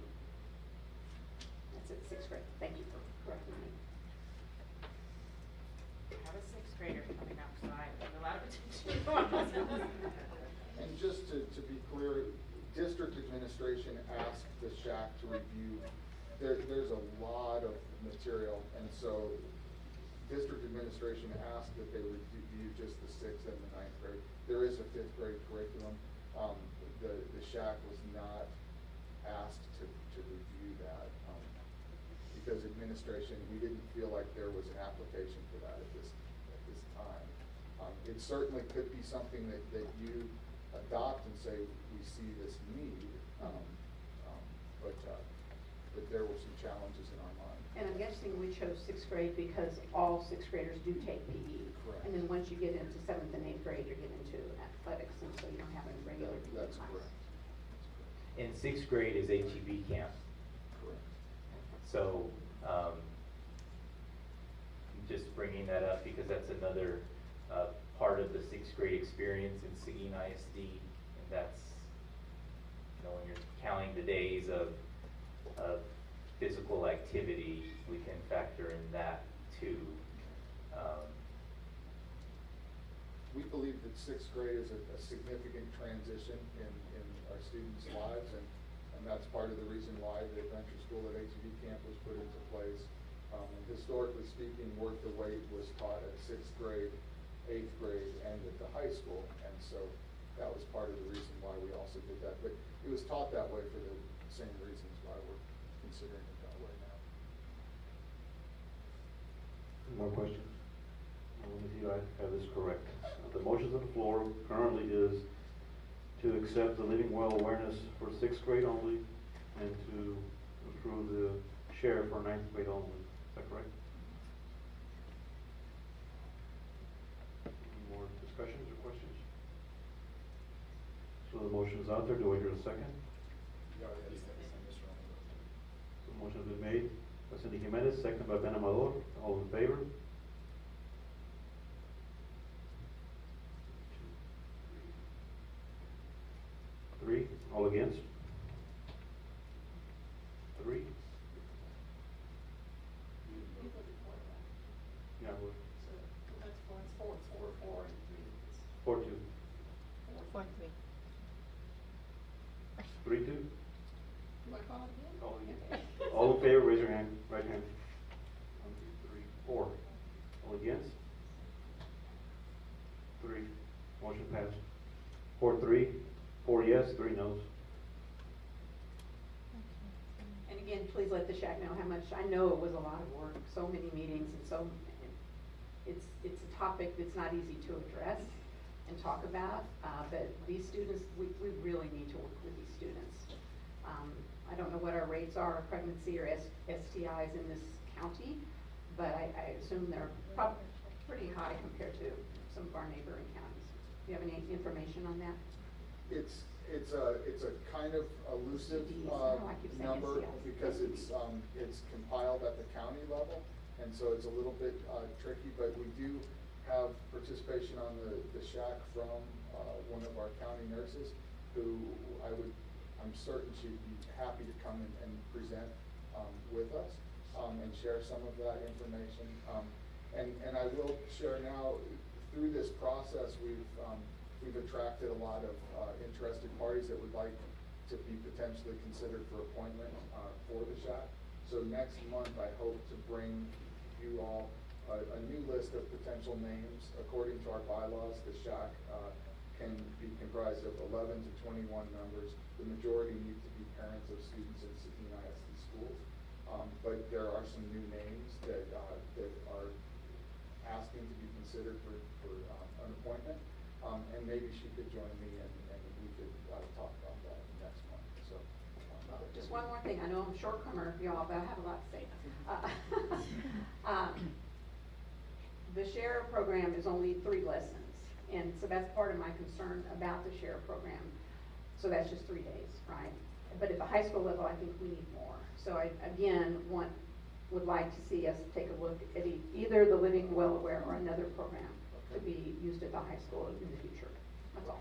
That's it, 6th grade. Thank you for correcting me. Have a 6th grader coming up, so I put a lot of attention on this. And just to be clear, district administration asked the SHAC to review, there's a lot of material, and so district administration asked that they review just the 6th and the 9th grade. There is a 5th grade curriculum. The SHAC was not asked to review that because administration, we didn't feel like there was an application for that at this time. It certainly could be something that you adopt and say, we see this need, but there were some challenges in our mind. And I'm guessing we chose 6th grade because all 6th graders do take PE. Correct. And then once you get into 7th and 8th grade, you're getting into athletics, and so you don't have a regular PE That's class. correct. And 6th grade is HEB camp. Correct. So, just bringing that up because that's another part of the 6th grade experience in Seguin ISD. And that's, when you're counting the days of physical activity, we can factor in that too. We believe that 6th grade is a significant transition in our students' lives, and that's part of the reason why the adventure school at HEB camp was put into place. Historically speaking, Worth the Wait was taught at 6th grade, 8th grade, and at the high school, and so that was part of the reason why we also did that. But it was taught that way for the same reasons why we're considering it that way now. More questions? Let me see if I have this correct. The motions on the floor currently is to accept the living well awareness for 6th grade only and to approve the share for 9th grade only. Is that correct? Any more discussions or questions? So the motion is out there. Do I hear a second? The motion has been made by Cindy Jimenez, second by Ben Amador. All in favor? 3. All against? 3. Yeah, we're That's 4, and 4-2. 3. 4, 3-2. 3. Do Do I call it again? Call again. All in favor, raise your hand. Right hand. 1, 2, 3, 4. All against? 3. Motion passed. 4-3. 4 yes, 3 no's. And again, please let the SHAC know how much, I know it was a lot of work, so many meetings, and so, it's a topic that's not easy to address and talk about, but these students, we really need to work with these students. I don't know what our rates are of pregnancy or STIs in this county, but I assume they're probably pretty high compared to some of our neighboring counties. Do you have any information on that? It's a kind of elusive number because it's compiled at the county level, and so it's a little bit tricky. But we do have participation on the SHAC from one of our county nurses, who I'm certain she'd be happy to come and present with us and share some of that information. And I will share now, through this process, we've attracted a lot of interested parties that would like to be potentially considered for appointment for the SHAC. So next month, I hope to bring you all a new list of potential names. According to our bylaws, the SHAC can be comprised of 11 to 21 members. The majority need to be parents of students in Seguin ISD schools. But there are some new names that are asking to be considered for an appointment. And maybe she could join me and we could talk about that next month. So, Just one more thing. I know I'm a shortcomer, y'all, but I have a lot to say. The SHARE program is only 3 lessons, and so that's part of my concern about the SHARE program. So that's just 3 days, right? But at the high school level, I think we need more. So I, again, would like to see us take a look at either the Living Well Aware or another program to be used at the high school in the future. That's all.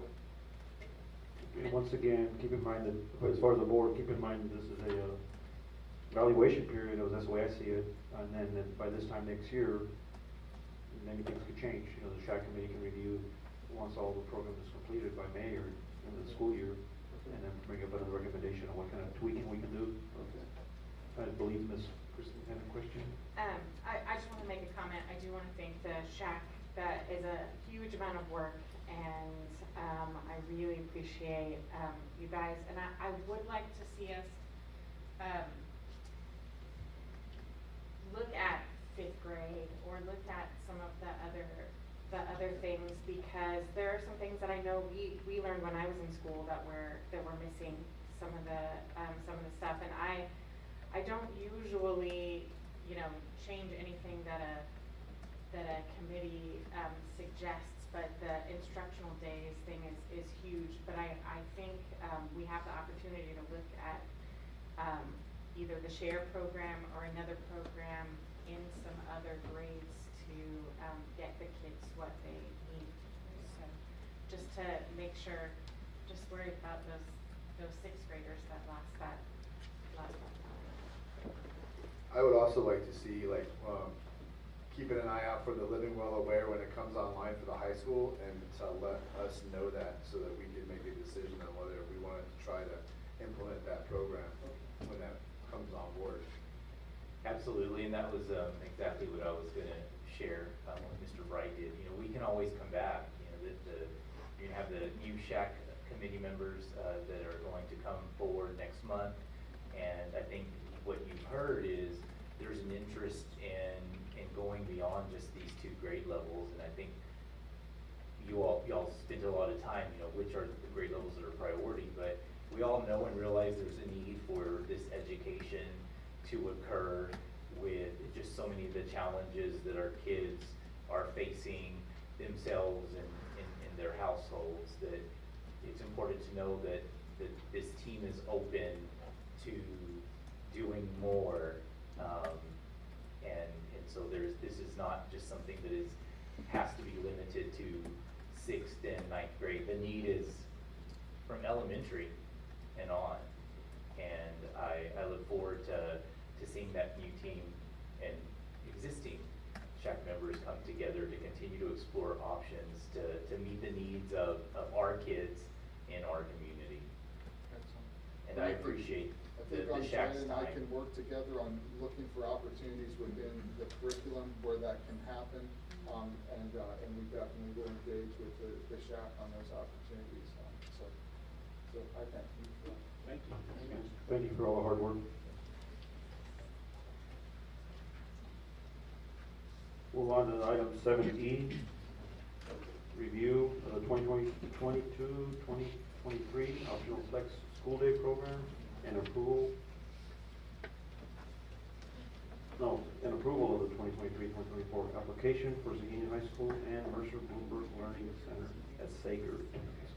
And once again, keep in mind that, as far as the board, keep in mind that this is a evaluation period, that's the way I see it. And then by this time next year, many things could change. You know, the SHAC committee can review once all the program is completed by May or in the school year, and then bring up another recommendation on what kind of tweaking we can do. I believe Ms. Kristen had a question. I just want to make a comment. I do want to thank the SHAC. That is a huge amount of work, and I really appreciate you guys. And I would like to see us look at 5th grade or look at some of the other things, because there are some things that I know we learned when I was in school that were missing some of the stuff. And I don't usually, you know, change anything that a committee suggests, but the instructional days thing is huge. But I think we have the opportunity to look at either the SHARE program or another program in some other grades to get the kids what they need. So just to make sure, just worried about those 6th graders that lost that time. I would also like to see, like, keeping an eye out for the Living Well Aware when it comes online for the high school, and to let us know that so that we can make a decision on whether we wanted to try to implement that program when that comes on board. Absolutely, and that was exactly what I was going to share, what Mr. Bright did. You know, we can always come back. You know, you're going to have the new SHAC committee members that are going to come forward next month, and I think what you've heard is there's an interest in going beyond just these 2 grade levels, and I think y'all spend a lot of time, you know, which are the grade levels that are priority, but we all know and realize there's a need for this education to occur with just so many of the challenges that our kids are facing themselves and in their households, that it's important to know that this team is open to doing more, and so this is not just something that has to be limited to 6th and 9th grade. The need is from elementary and on, and I look forward to seeing that new team and existing SHAC members come together to continue to explore options to meet the needs of our kids in our community. Excellent. And I appreciate the on SHAC's Friday and I time. can work together on looking for opportunities within the curriculum where that can happen, and we definitely will engage with the SHAC on those opportunities. So I thank you for that. Thank you. Thank you for all the hard work. Move on to item 7E, review of the 2022-2023 optional flex school day program and approval of the 2023-2024 application for Seguin High School and Mercer Bloomberg Learning Center at Sager.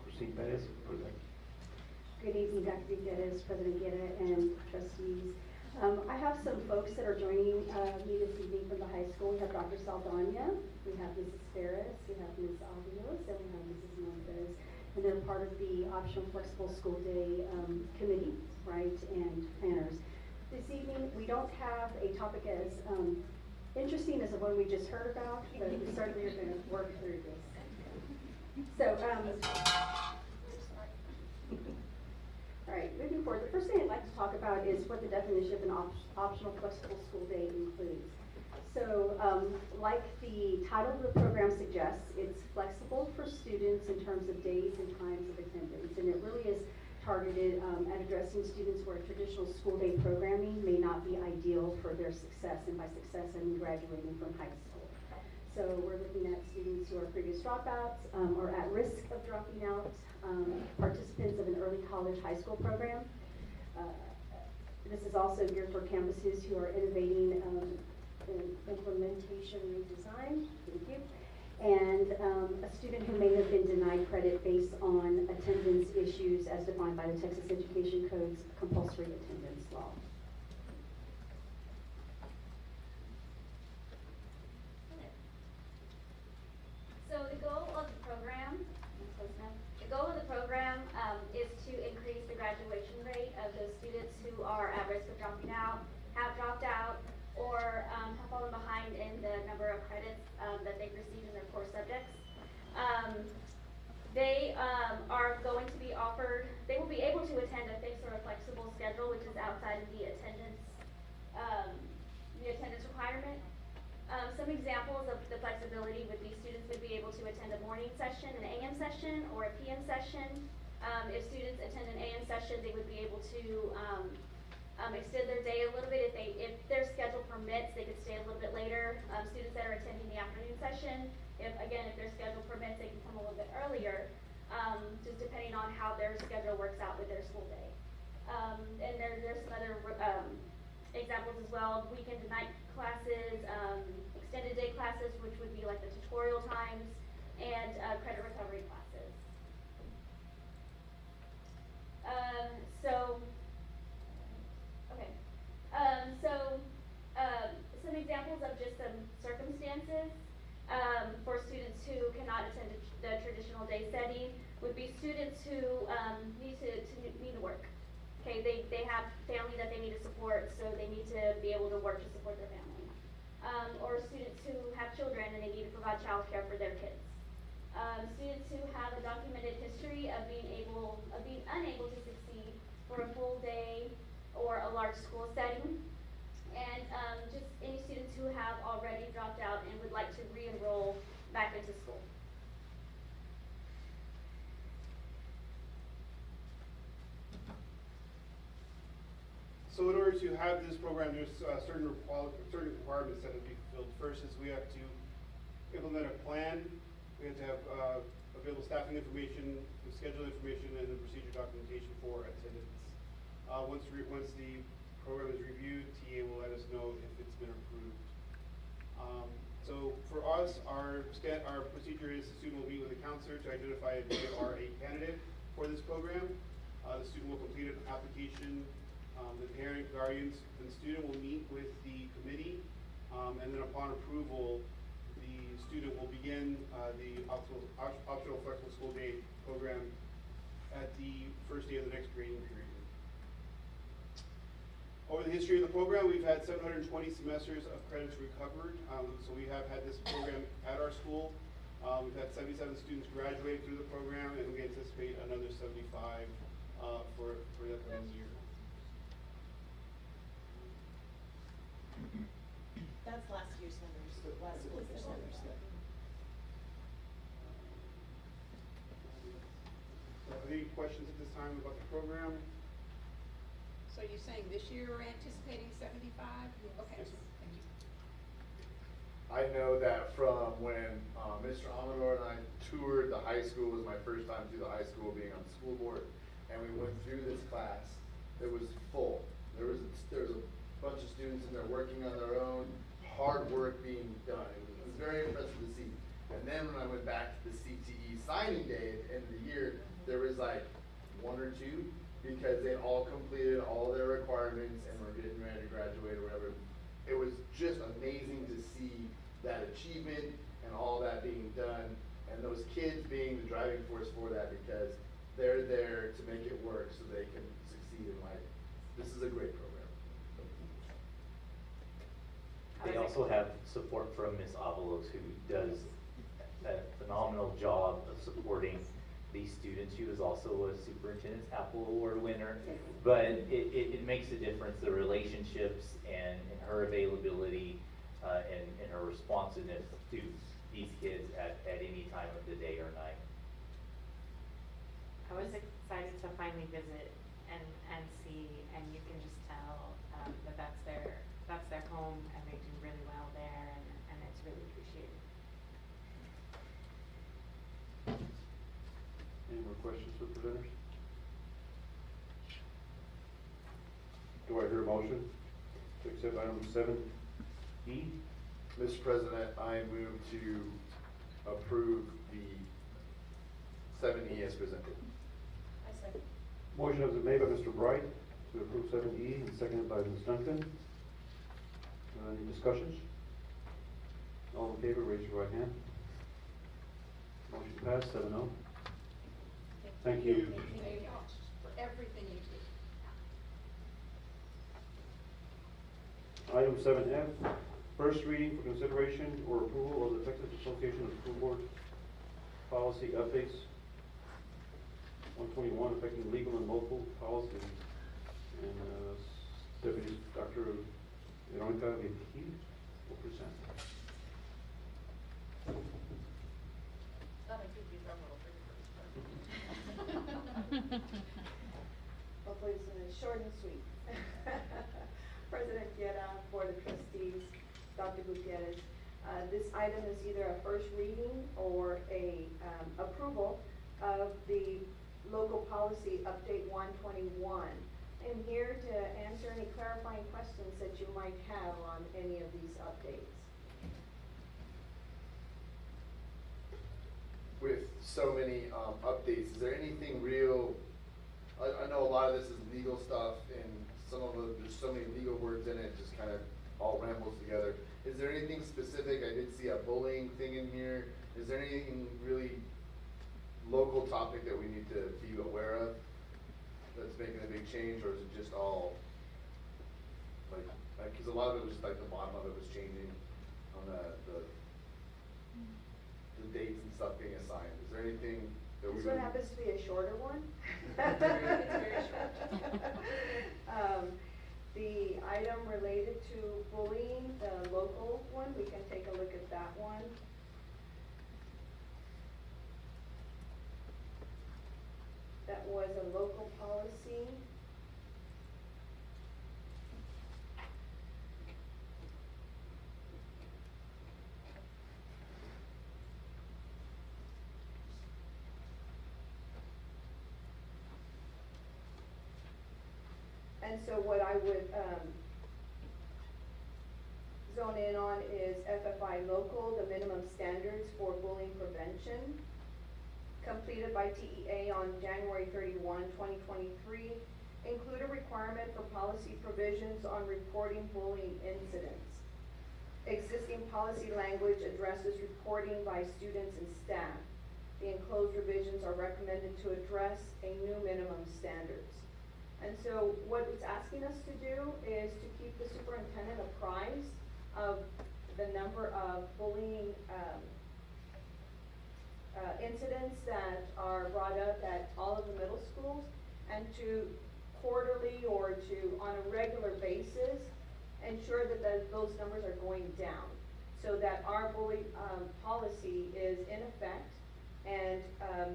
Christine Perez for that. Good evening, Dr. Gutierrez, President Guerra, and trustees. I have some folks that are joining me this evening from the high school. We have Dr. Saldana, we have Mrs. Ferris, we have Ms. Avilos, and we have Mrs. Montes. And they're part of the optional flexible school day committee, right, and planners. This evening, we don't have a topic as interesting as the one we just heard about, but we certainly are going to work through this. So, all right, moving forward, the first thing I'd like to talk about is what the definition of an optional flexible school day includes. So, like the title of the program suggests, it's flexible for students in terms of days and times of attendance, and it really is targeted at addressing students where traditional school day programming may not be ideal for their success, and by success I mean graduating from high school. So we're looking at students who are previous dropouts or at risk of dropping out, participants of an early college high school program. This is also geared for campuses who are innovating in implementation redesign, thank you, and a student who may have been denied credit based on attendance issues as defined by the Texas Education Code's compulsory attendance law. So the goal of the program, is to increase the graduation rate of those students who are at risk of dropping out, have dropped out, or have fallen behind in the number of credits that they've received in their core subjects. They are going to be offered, they will be able to attend a fixed or a flexible schedule, which is outside of the attendance requirement. Some examples of the flexibility would be students would be able to attend a morning session, an AM session, or a PM session. If students attend an AM session, they would be able to extend their day a little bit. If their schedule permits, they could stay a little bit later. Students that are attending the afternoon session, if their schedule permits, they can come a little bit earlier, just depending on how their schedule works out with their school day. And there's some other examples as well: weekend to night classes, extended day classes, which would be like the tutorial times, and credit recovery classes. Some examples of just some circumstances for students who cannot attend the traditional day setting would be students who need to work. Okay, they have family that they need to support, so they need to be able to work to support their family. Or students who have children and they need to provide childcare for their kids. Students who have a documented history of being unable to succeed for a full day or a large school setting. And just any students who have already dropped out and would like to re-enroll back into school. So in order to have this program, there's certain requirements that have to be fulfilled. First is we have to implement a plan. We have to have available staffing information, the schedule information, and the procedure documentation for attendance. Once the program is reviewed, TA will let us know if it's been approved. So for us, our procedure is the student will meet with a counselor to identify if they are a candidate for this program. The student will complete an application. The parent, guardians, and the student will meet with the committee, and then upon approval, the student will begin the optional flexible school day program at the first day of the next grading period. Over the history of the program, we've had 720 semesters of credits recovered. So we have had this program at our school. We've had 77 students graduate through the program, and we anticipate another 75 for the upcoming year. That's last year's numbers, last school year's numbers. Any questions at this time about the program? So you're saying this year we're anticipating 75? Okay. Yes. Thank you. I know that from when Mr. Amador and I toured the high school, it was my first time through the high school being on the school board, and we went through this class. It was full. There was a bunch of students in there working on their own, hard work being done. It was very impressive to see. And then when I went back to the CTE signing day at the end of the year, there was like one or two, because they all completed all their requirements and were getting ready to graduate or whatever. It was just amazing to see that achievement and all that being done, and those kids being the driving force for that, because they're there to make it work so they can succeed in life. This is a great program. They also have support from Ms. Avalos, who does a phenomenal job of supporting these students. She was also a Superintendent's Apple Award winner, but it makes a difference, the relationships and her availability and her responsiveness to these kids at any time of the day or night. I was excited to finally visit and see, and you can just tell that that's their home, and they do really well there, and it's really appreciated. Any more questions for presenters? Do I hear a motion to accept item 7E? Mr. President, I move to approve the 7E as presented. I second. Motion has been made by Mr. Bright to approve 7E and seconded by Ms. Duncan. Any discussions? All in favor, raise your right hand. Motion passed, 7-0. Thank you. Thank you for everything you do. Item 7F, First reading for consideration or approval of the Texas Association of School Boards policy updates. 121, affecting legal and local policy. And Deputy Dr. Veronica Vigil will present. Hopefully it's short and sweet. President Guerra, Board of Trustees, Dr. Gutierrez. This item is either a first reading or a approval of the local policy update 121. I'm here to answer any clarifying questions that you might have on any of these updates. With so many updates, is there anything real? I know a lot of this is legal stuff, and some of it, there's so many legal words in it, just kind of all rambles together. Is there anything specific? I did see a bullying thing in here. Is there anything really local topic that we need to be aware of that's making a big change, or is it just all like because a lot of it was just like the bottom of it was changing on the dates and stuff being assigned. Is there anything that we This one happens to be a shorter one. It's very short. The item related to bullying, the local one, we can take a look at that one. That was a local policy. And so what I would zone in on is FFI local, the minimum standards for bullying prevention, completed by TEA on January 31, 2023, include a requirement for policy provisions on reporting bullying incidents. Existing policy language addresses reporting by students and staff. The enclosed revisions are recommended to address a new minimum standards. And so what it's asking us to do is to keep the superintendent apprised of the number of bullying incidents that are brought up at all of the middle schools, and to quarterly or to on a regular basis ensure that those numbers are going down, so that our bully policy is in effect, and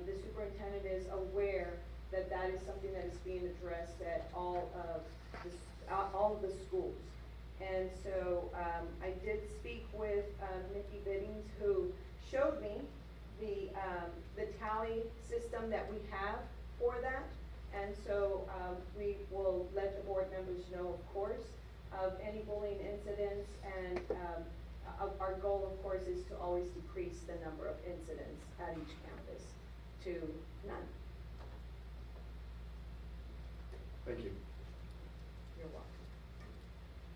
the superintendent is aware that that is something that is being addressed at all of the schools. And so I did speak with Nikki Biddings, who showed me the tally system that we have for that. And so we will let the board members know, of course, of any bullying incidents, and our goal, of course, is to always decrease the number of incidents at each campus to none. Thank you. You're welcome.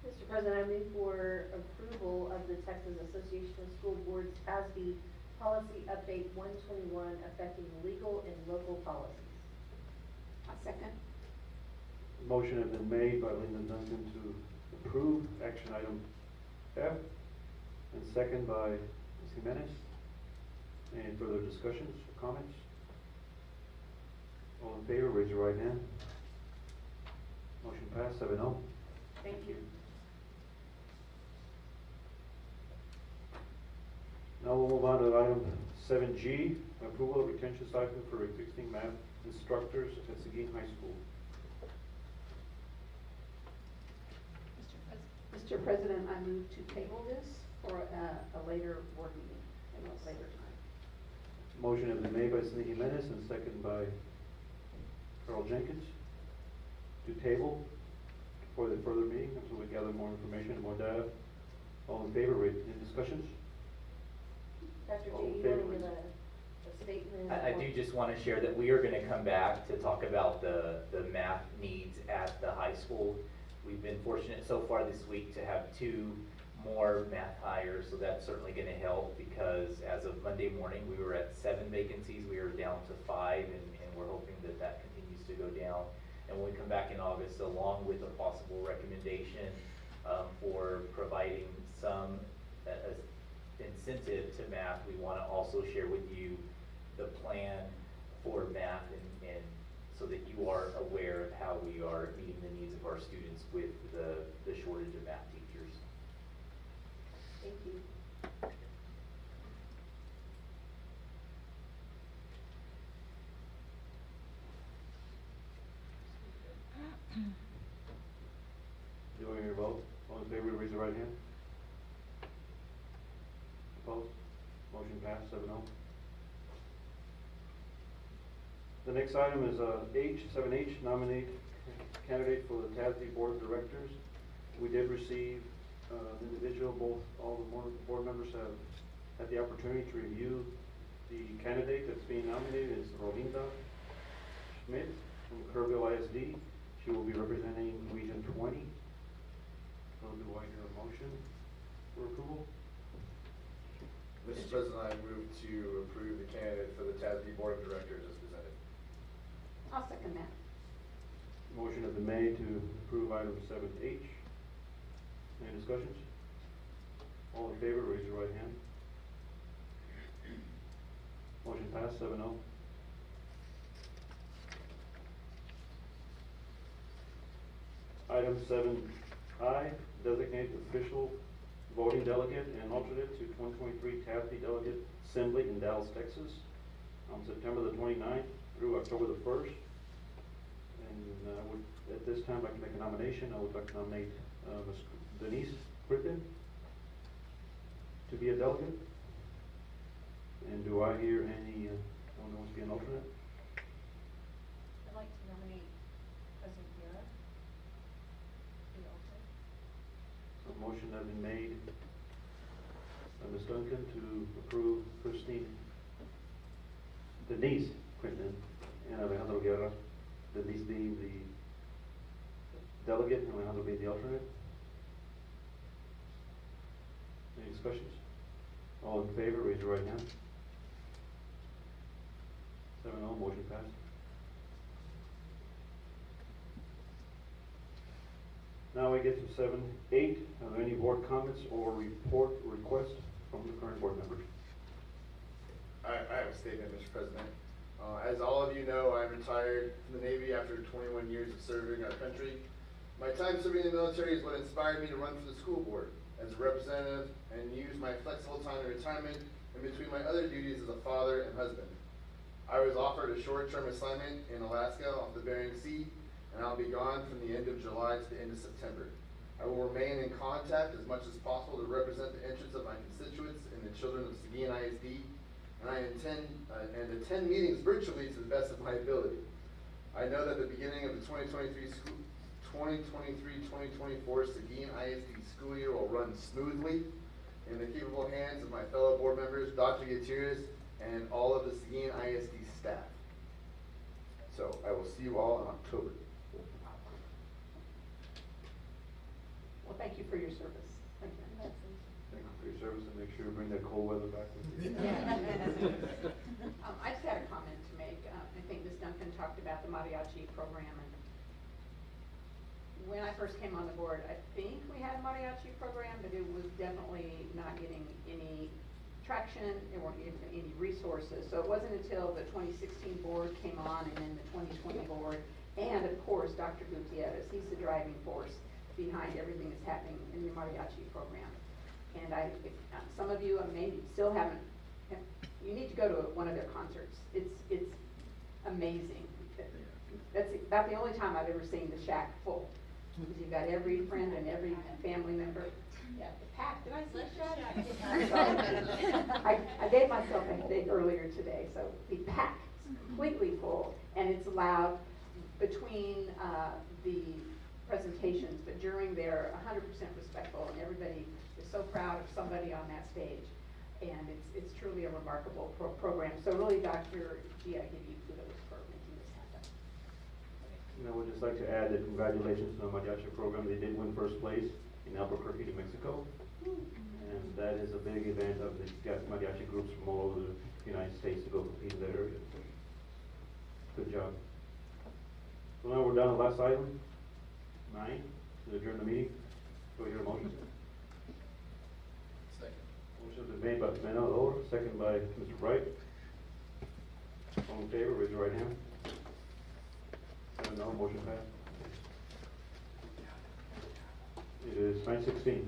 Mr. President, I move for approval of the Texas Association of School Boards TASB Policy Update 121 affecting legal and local policies. A second. Motion has been made by Lyndon Duncan to approve action item F, and second by Ms. Jimenez. Any further discussions or comments? All in favor, raise your right hand. Motion passed, 7-0. Thank you. Now we'll move on to item 7G, approval of retention stipend for existing math instructors at Seguin High School. Mr. President, I move to table this for a later board meeting, at a later time. Motion has been made by Cindy Jimenez and second by Carl Jenkins to table for the further meeting until we gather more information and more data. All in favor, any discussions? Dr. All in G, you favor, want to give a statement? I do just want to share that we are going to come back to talk about the math needs at the high school. We've been fortunate so far this week to have 2 more math hires, so that's certainly going to help, because as of Monday morning, we were at 7 vacancies. We are down to 5, and we're hoping that that continues to go down. And when we come back in August, along with a possible recommendation for providing some incentive to math, we want to also share with you the plan for math and so that you are aware of how we are meeting the needs of our students with the shortage of math teachers. Thank you. Do you want your vote? All in favor, raise your right hand. Opposed? Motion passed, 7-0. The next item is H, nominate candidate for the TASB Board of Directors. We did receive an individual, all the board members have had the opportunity to review the candidate that's being nominated is Rolinda Schmidt from Kerrville ISD. She will be representing Region 20. So do I hear a motion for approval? Mr. President, I move to approve the candidate for the TASB Board of Directors as presented. I'll second that. Motion has been made to approve item 7H. Any discussions? All in favor, raise your right hand. Motion passed, 7-0. Item 7I, designate official voting delegate and alternate to 2023 TASB Delegate Assembly in Dallas, Texas, on September the 29th through October the 1st. And I would, at this time, like to make a nomination. I would like to nominate Ms. Denise Crippen to be a delegate. And do I hear anyone who wants to be an alternate? I'd like to nominate President Guerra, the alternate. A motion has been made by Ms. Duncan to approve Denise Crippen and Alejandro Guerra, Denise being the delegate and Alejandro being the alternate. Any discussions? All in favor, raise your right hand. 7-0, motion passed. Now we get to 7-8. Are there any board comments or report requests from the current board members? I have a statement, Mr. President. As all of you know, I'm retired from the Navy after 21 years of serving our country. My time serving in the military is what inspired me to run for the school board as a representative and use my flexible time in retirement in between my other duties as a father and husband. I was offered a short-term assignment in Alaska off the Bering Sea, and I'll be gone from the end of July to the end of September. I will remain in contact as much as possible to represent the interests of my constituents and the children of Seguin ISD, and I intend and attend meetings virtually to the best of my ability. I know that the beginning of the 2023-2024 Seguin ISD school year will run smoothly in the capable hands of my fellow board members, Dr. Gutierrez, and all of the Seguin ISD staff. So I will see you all in October. Well, thank you for your service. Thank you. Thank you for your service, and make sure you bring that cold weather back with you. I just had a comment to make. I think Ms. Duncan talked about the mariachi program, and when I first came on the board, I think we had a mariachi program, but it was definitely not getting any traction. There weren't even any resources. So it wasn't until the 2016 board came on, and then the 2020 board, and of course Dr. Gutierrez. He's the driving force behind everything that's happening in the mariachi program. And some of you maybe still haven't. You need to go to one of their concerts. It's amazing. That's about the only time I've ever seen the shack full. Because you've got every friend and every family member. Yeah, packed. Did I see shack? I gave myself a headache earlier today, so be packed, completely full, and it's loud between the presentations, but during they're 100% respectful, and everybody is so proud of somebody on that stage, and it's truly a remarkable program. So really, Dr. G, I give you kudos for making this happen. And I would just like to add that congratulations to the mariachi program. They did win first place in Albuquerque, New Mexico, and that is a big event of the mariachi groups from all over the United States to go compete in that area. Good job. So now we're down to the last item, 9, to adjourn the meeting. Do I hear a motion? Motion is made by Ms. Menador, second by Mr. Wright. All in favor, raise your right hand. No, motion passed. It is 9:16.